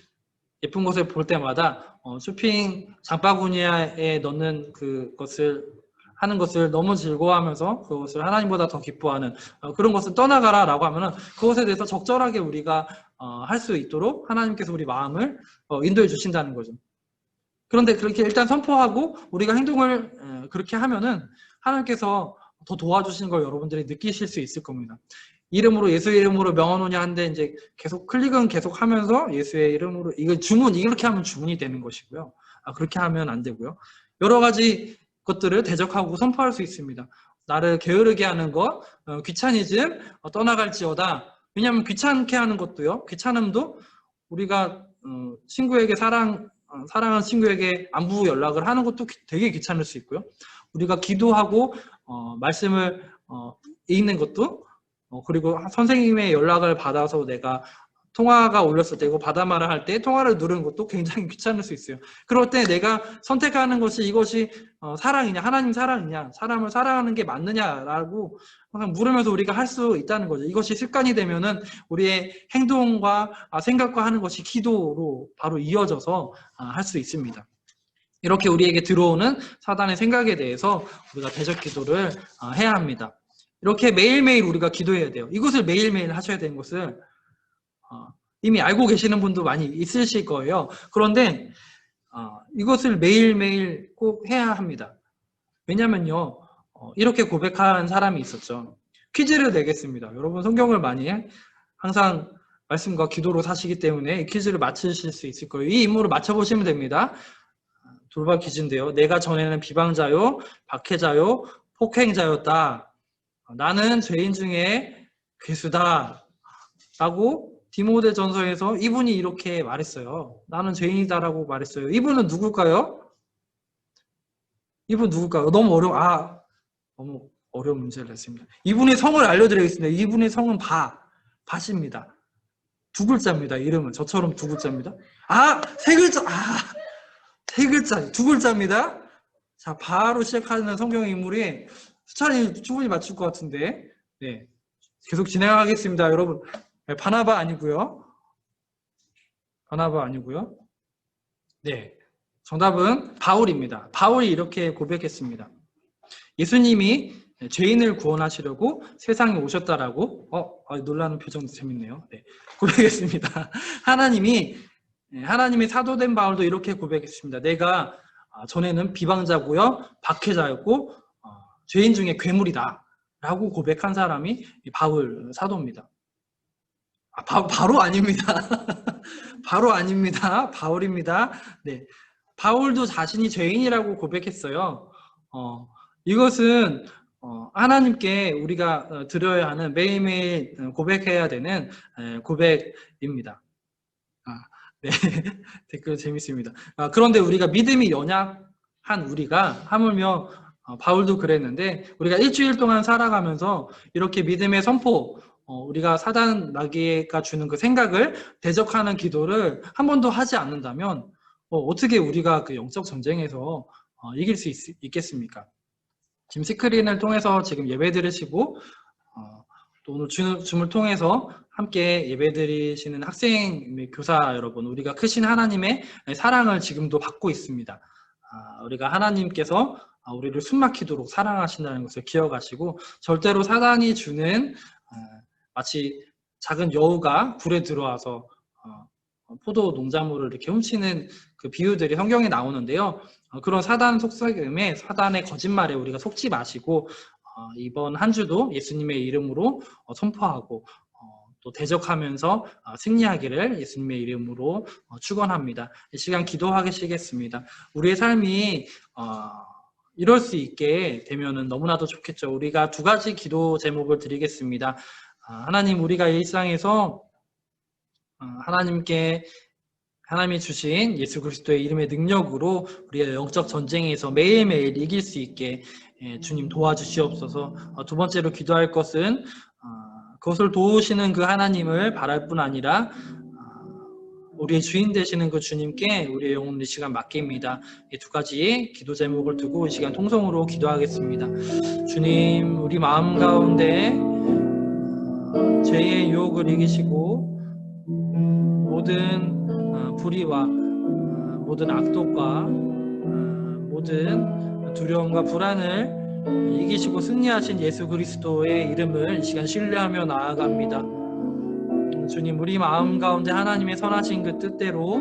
것을 볼 때마다 쇼핑 장바구니에 넣는 그것을 하는 것을 너무 즐거워하면서 그것을 하나님보다 더 기뻐하는 그런 것을 떠나가라 라고 하면은 그것에 대해서 적절하게 우리가 할 수 있도록 하나님께서 우리 마음을 인도해 주신다는 거죠. 그런데 그렇게 일단 선포하고 우리가 행동을 그렇게 하면은 하나님께서 더 도와주시는 걸 여러분들이 느끼실 수 있을 겁니다. 예수의 이름으로 명하노냐 하는데 이제 클릭은 계속 하면서 예수의 이름으로 이렇게 하면 주문이 되는 것이고요. 그렇게 하면 안 되고요. 여러 가지 것들을 대적하고 선포할 수 있습니다. 나를 게으르게 하는 것, 귀차니즘, 떠나갈지어다. 왜냐하면 귀찮게 하는 것도요. 귀찮음도 우리가 친구에게 사랑하는 친구에게 안부 연락을 하는 것도 되게 귀찮을 수 있고요. 우리가 기도하고 말씀을 읽는 것도 그리고 선생님의 연락을 받아서 내가 통화가 올렸을 때 이거 받아말을 할 때 통화를 누르는 것도 굉장히 귀찮을 수 있어요. 그럴 때 내가 선택하는 것이 이것이 사랑이냐 하나님 사랑이냐 사람을 사랑하는 게 맞느냐라고 항상 물으면서 우리가 할 수 있다는 거죠. 이것이 습관이 되면은 우리의 행동과 생각과 하는 것이 기도로 바로 이어져서 할 수 있습니다. 이렇게 우리에게 들어오는 사단의 생각에 대해서 우리가 대적 기도를 해야 합니다. 이렇게 매일매일 우리가 기도해야 돼요. 이것을 매일매일 하셔야 되는 것을 이미 알고 계시는 분도 많이 있으실 거예요. 그런데 이것을 매일매일 꼭 해야 합니다. 왜냐면요, 이렇게 고백한 사람이 있었죠. 퀴즈를 내겠습니다. 여러분 성경을 많이 항상 말씀과 기도로 사시기 때문에 이 퀴즈를 맞추실 수 있을 거예요. 이 인물을 맞춰보시면 됩니다. 돌발 퀴즈인데요. 내가 전에는 비방자요, 박해자요, 폭행자였다. 나는 죄인 중에 괴수다. 라고 디모데전서에서 이분이 이렇게 말했어요. 나는 죄인이다라고 말했어요. 이분은 누굴까요? 이분 누굴까요? 너무 어려운 문제를 냈습니다. 이분의 성을 알려드리겠습니다. 이분의 성은 밭입니다. 두 글자입니다. 이름은 저처럼 두 글자입니다. 세 글자. 세 글자. 두 글자입니다. 자, 바로 시작하는 성경의 인물이 수찬이 충분히 맞출 것 같은데, 네, 계속 진행하겠습니다, 여러분. 네, 바나바 아니고요. 바나바 아니고요. 네, 정답은 바울입니다. 바울이 이렇게 고백했습니다. 예수님이 죄인을 구원하시려고 세상에 오셨다라고. 놀라는 표정도 재밌네요. 네, 고백했습니다. 하나님의 사도된 바울도 이렇게 고백했습니다. 내가 전에는 비방자고요, 박해자였고 죄인 중에 괴물이다 라고 고백한 사람이 바울 사도입니다. 바로 아닙니다. 바로 아닙니다. 바울입니다. 네, 바울도 자신이 죄인이라고 고백했어요. 이것은 하나님께 우리가 드려야 하는, 매일매일 고백해야 되는 고백입니다. 네, 댓글 재밌습니다. 그런데 우리가 믿음이 연약한 우리가, 하물며 바울도 그랬는데, 우리가 일주일 동안 살아가면서 이렇게 믿음의 선포, 우리가 사단 마귀가 주는 그 생각을 대적하는 기도를 한 번도 하지 않는다면 어떻게 우리가 그 영적 전쟁에서 이길 수 있겠습니까? 지금 스크린을 통해서 지금 예배 드리시고 또 오늘 줌을 통해서 함께 예배 드리시는 학생 및 교사 여러분, 우리가 크신 하나님의 사랑을 지금도 받고 있습니다. 우리가 하나님께서 우리를 숨막히도록 사랑하신다는 것을 기억하시고, 절대로 사단이 주는 마치 작은 여우가 굴에 들어와서 포도 농작물을 이렇게 훔치는 그 비유들이 성경에 나오는데요. 그런 사단 속삭임에, 사단의 거짓말에 우리가 속지 마시고 이번 한 주도 예수님의 이름으로 선포하고 또 대적하면서 승리하기를 예수님의 이름으로 축원합니다. 이 시간 기도하시겠습니다. 우리의 삶이 이럴 수 있게 되면은 너무나도 좋겠죠. 우리가 두 가지 기도 제목을 드리겠습니다. 하나님, 우리가 일상에서 하나님이 주신 예수 그리스도의 이름의 능력으로 우리의 영적 전쟁에서 매일매일 이길 수 있게 주님 도와주시옵소서. 두 번째로 기도할 것은 그것을 도우시는 그 하나님을 바랄 뿐 아니라 우리의 주인 되시는 그 주님께 우리의 영혼을 이 시간 맡깁니다. 이 두 가지 기도 제목을 두고 이 시간 통성으로 기도하겠습니다. 주님, 우리 마음 가운데 죄의 유혹을 이기시고 모든 불의와 모든 악독과 모든 두려움과 불안을 이기시고 승리하신 예수 그리스도의 이름을 이 시간 신뢰하며 나아갑니다. 주님, 우리 마음 가운데 하나님의 선하신 그 뜻대로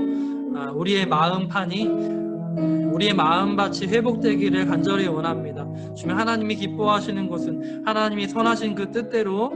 우리의 마음판이, 우리의 마음밭이 회복되기를 간절히 원합니다. 주님, 하나님이 기뻐하시는 것은 하나님이 선하신 그 뜻대로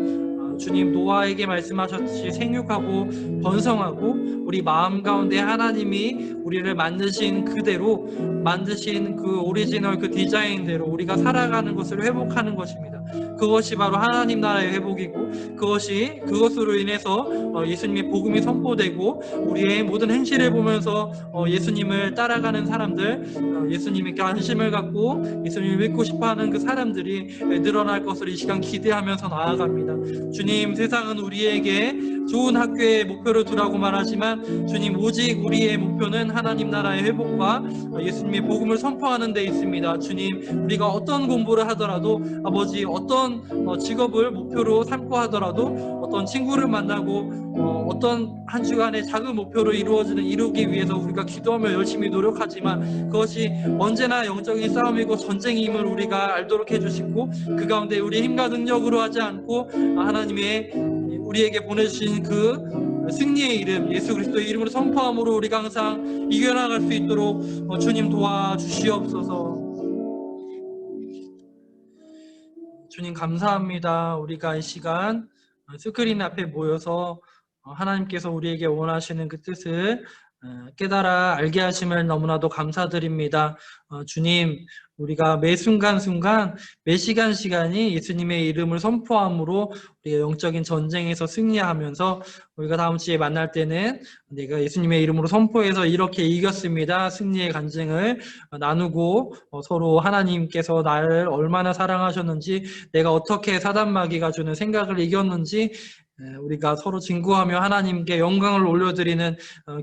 주님 노아에게 말씀하셨듯이 생육하고 번성하고 우리 마음 가운데 하나님이 우리를 만드신 그대로, 만드신 그 오리지널 그 디자인대로 우리가 살아가는 것을 회복하는 것입니다. 그것이 바로 하나님 나라의 회복이고, 그것으로 인해서 예수님의 복음이 선포되고 우리의 모든 행실을 보면서 예수님을 따라가는 사람들, 예수님께 관심을 갖고 예수님을 믿고 싶어하는 그 사람들이 늘어날 것을 이 시간 기대하면서 나아갑니다. 주님, 세상은 우리에게 좋은 학교의 목표를 두라고 말하지만 주님, 오직 우리의 목표는 하나님 나라의 회복과 예수님의 복음을 선포하는 데 있습니다. 주님, 우리가 어떤 공부를 하더라도, 아버지, 어떤 직업을 목표로 삼고 하더라도, 어떤 친구를 만나고 어떤 한 주간의 작은 목표를 이루기 위해서 우리가 기도하며 열심히 노력하지만 그것이 언제나 영적인 싸움이고 전쟁임을 우리가 알도록 해주시고, 그 가운데 우리의 힘과 능력으로 하지 않고 하나님의 우리에게 보내주신 그 승리의 이름, 예수 그리스도의 이름으로 선포함으로 우리가 항상 이겨나갈 수 있도록 주님 도와주시옵소서. 주님, 감사합니다. 우리가 이 시간 스크린 앞에 모여서 하나님께서 우리에게 원하시는 그 뜻을 깨달아 알게 하심을 너무나도 감사드립니다. 주님, 우리가 매 순간순간, 매 시간이 예수님의 이름을 선포함으로 우리가 영적인 전쟁에서 승리하면서 우리가 다음 주에 만날 때는 내가 예수님의 이름으로 선포해서 이렇게 이겼습니다. 승리의 간증을 나누고 서로 하나님께서 나를 얼마나 사랑하셨는지, 내가 어떻게 사단마귀가 주는 생각을 이겼는지 우리가 서로 증거하며 하나님께 영광을 올려드리는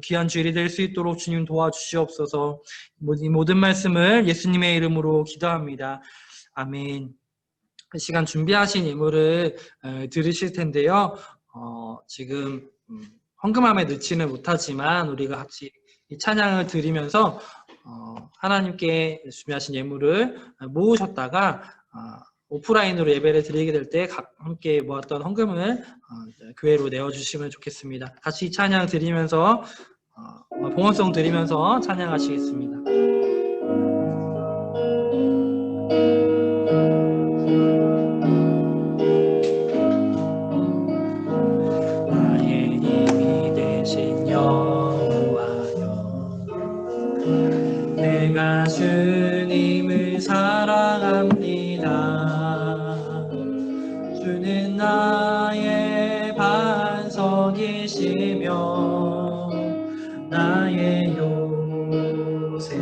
귀한 주일이 될 수 있도록 주님 도와주시옵소서. 이 모든 말씀을 예수님의 이름으로 기도합니다. 아멘. 그 시간 준비하신 예물을 들으실 텐데요. 지금 헌금함에 넣지는 못하지만 우리가 같이 이 찬양을 드리면서 하나님께 준비하신 예물을 모으셨다가 오프라인으로 예배를 드리게 될 때 함께 모았던 헌금을 교회로 내어주시면 좋겠습니다. 같이 이 찬양 드리면서 봉헌송 드리면서 찬양하시겠습니다. 나의 힘이 되신 여호와여, 내가 주님을 사랑합니다. 주는 나의 반석이시며 나의 요새시라.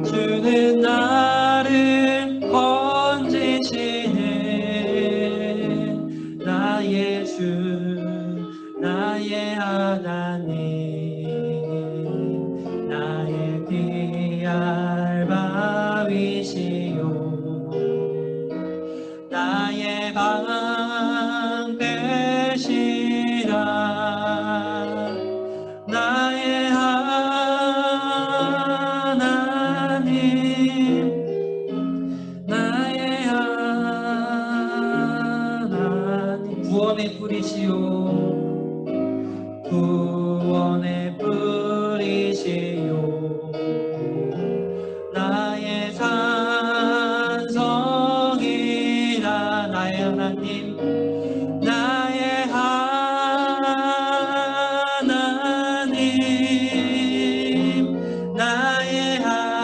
주는 나를 건지시는 나의 주, 나의 하나님, 나의 피할 바위시요 나의 방패시라. 나의 하나님, 나의 하나님, 구원의 뿌리시오, 구원의 뿌리시오. 나의 산성이라. 나의 하나님, 나의 하나님, 나의 하나님,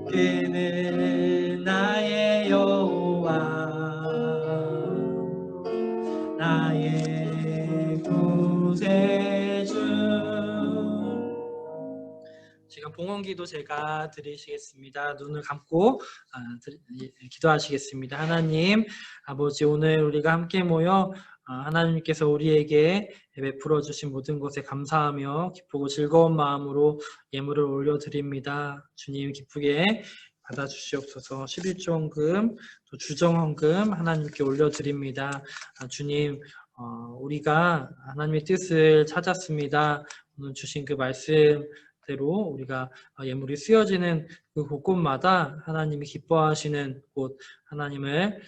그는 나의 여호와, 나의 구세주. 지금 봉헌기도 제가 드리시겠습니다. 눈을 감고 기도하시겠습니다. 하나님 아버지, 오늘 우리가 함께 모여 하나님께서 우리에게 베풀어 주신 모든 것에 감사하며 기쁘고 즐거운 마음으로 예물을 올려드립니다. 주님 기쁘게 받아주시옵소서. 11조 헌금, 또 주정 헌금 하나님께 올려드립니다. 주님, 우리가 하나님의 뜻을 찾았습니다. 오늘 주신 그 말씀대로 우리가 예물이 쓰여지는 그 곳곳마다 하나님이 기뻐하시는 곳, 하나님의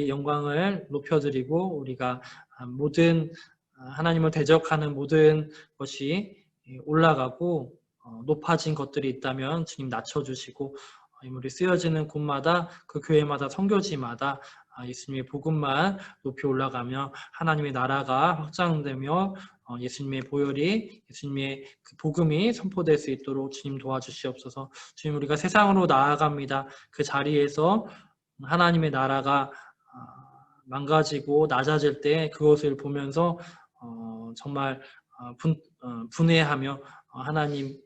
영광을 높여드리고 우리가 모든 하나님을 대적하는 모든 것이 올라가고 높아진 것들이 있다면 주님 낮춰주시고, 예물이 쓰여지는 곳마다 그 교회마다 선교지마다 예수님의 복음만 높이 올라가며 하나님의 나라가 확장되며 예수님의 보혈이, 예수님의 그 복음이 선포될 수 있도록 주님 도와주시옵소서. 주님, 우리가 세상으로 나아갑니다. 그 자리에서 하나님의 나라가 망가지고 낮아질 때 그것을 보면서 정말 분해하며 하나님이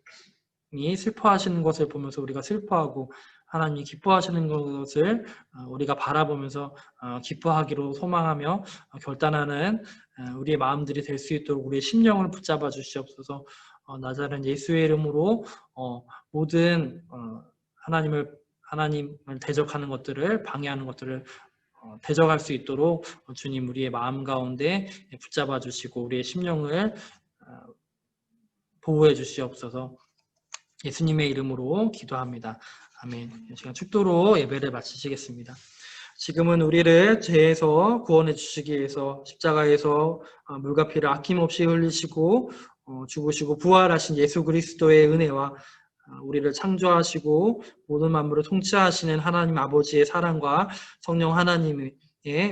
슬퍼하시는 것을 보면서 우리가 슬퍼하고 하나님이 기뻐하시는 것을 우리가 바라보면서 기뻐하기로 소망하며 결단하는 우리의 마음들이 될 수 있도록 우리의 심령을 붙잡아 주시옵소서. 나자렛 예수의 이름으로 모든 하나님을 대적하는 것들을, 방해하는 것들을 대적할 수 있도록 주님 우리의 마음 가운데 붙잡아 주시고 우리의 심령을 보호해 주시옵소서. 예수님의 이름으로 기도합니다. 아멘. 이 시간 축도로 예배를 마치시겠습니다. 지금은 우리를 죄에서 구원해 주시기 위해서 십자가에서 물과 피를 아낌없이 흘리시고 죽으시고 부활하신 예수 그리스도의 은혜와 우리를 창조하시고 모든 만물을 통치하시는 하나님 아버지의 사랑과 성령 하나님의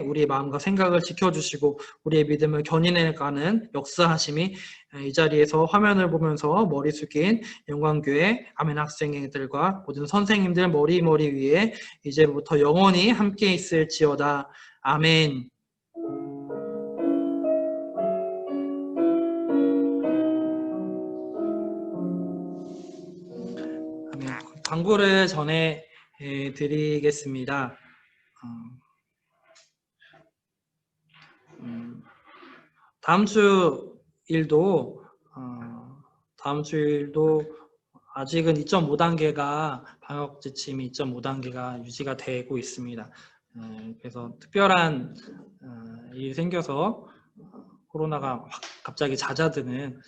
우리의 마음과 생각을 지켜주시고 우리의 믿음을 견인해가는 역사하심이 이 자리에서 화면을 보면서 머리 숙인 영광교회 아멘 학생들과 모든 선생님들 머리 위에 이제부터 영원히 함께 있을지어다. 아멘. 광고를 전해 드리겠습니다. 다음 주일도 아직은 2.5단계가 방역 지침이 2.5단계가 유지가 되고 있습니다. 그래서 특별한 일이 생겨서 코로나가 확 갑자기 잦아드는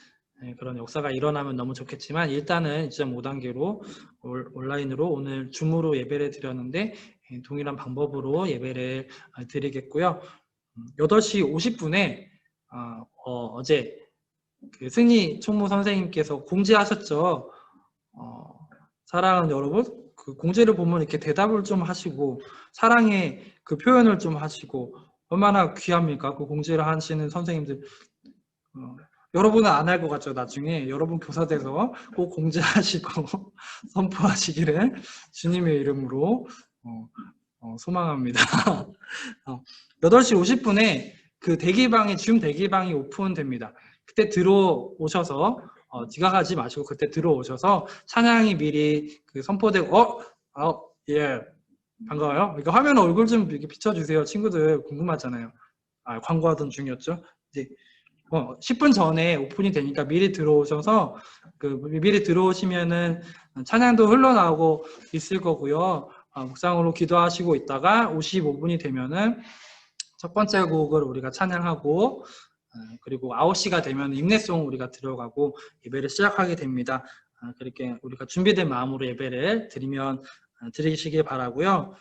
그런 역사가 일어나면 너무 좋겠지만 일단은 2.5단계로 온라인으로 오늘 줌으로 예배를 드렸는데 동일한 방법으로 예배를 드리겠고요. 8시 50분에 어제 그 승리 총무 선생님께서 공지하셨죠. 사랑하는 여러분, 그 공지를 보면 이렇게 대답을 좀 하시고 사랑의 그 표현을 좀 하시고 얼마나 귀합니까? 그 공지를 하시는 선생님들. 여러분은 안 할 것 같죠? 나중에 여러분 교사 돼서 꼭 공지하시고 선포하시기를 주님의 이름으로 소망합니다. 8시 50분에 그 대기방이 줌 대기방이 오픈됩니다. 그때 들어오셔서 지각하지 마시고 그때 들어오셔서 찬양이 미리 그 선포되고 예 반가워요. 그러니까 화면 얼굴 좀 이렇게 비춰주세요. 친구들 궁금하잖아요. 광고하던 중이었죠. 이제 10분 전에 오픈이 되니까 미리 들어오셔서 미리 들어오시면은 찬양도 흘러나오고 있을 거고요. 묵상으로 기도하시고 있다가 55분이 되면은 첫 번째 곡을 우리가 찬양하고 그리고 9시가 되면 임내송 우리가 들어가고 예배를 시작하게 됩니다. 그렇게 우리가 준비된 마음으로 예배를 드리시길 바라고요.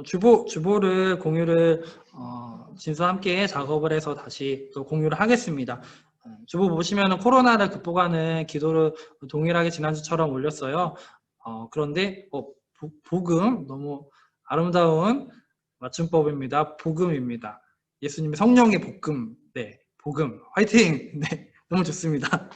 주보를 공유를 진수와 함께 작업을 해서 다시 또 공유를 하겠습니다. 주보 보시면 코로나를 극복하는 기도를 동일하게 지난주처럼 올렸어요. 그런데 복음 너무 아름다운 맞춤법입니다. 복음입니다. 예수님의 성령의 복음, 네, 복음, 화이팅! 네, 너무 좋습니다.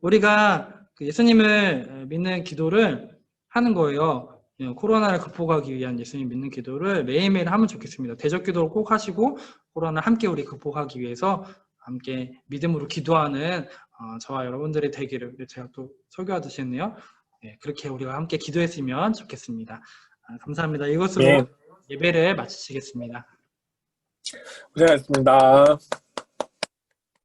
우리가 예수님을 믿는 기도를 하는 거예요. 코로나를 극복하기 위한 예수님 믿는 기도를 매일매일 하면 좋겠습니다. 대적 기도를 꼭 하시고 코로나를 함께 우리 극복하기 위해서 함께 믿음으로 기도하는 저와 여러분들의 되기를 제가 또 설교하듯이 했네요. 네, 그렇게 우리가 함께 기도했으면 좋겠습니다. 감사합니다. 이것으로 예배를 마치겠습니다. 고생하셨습니다.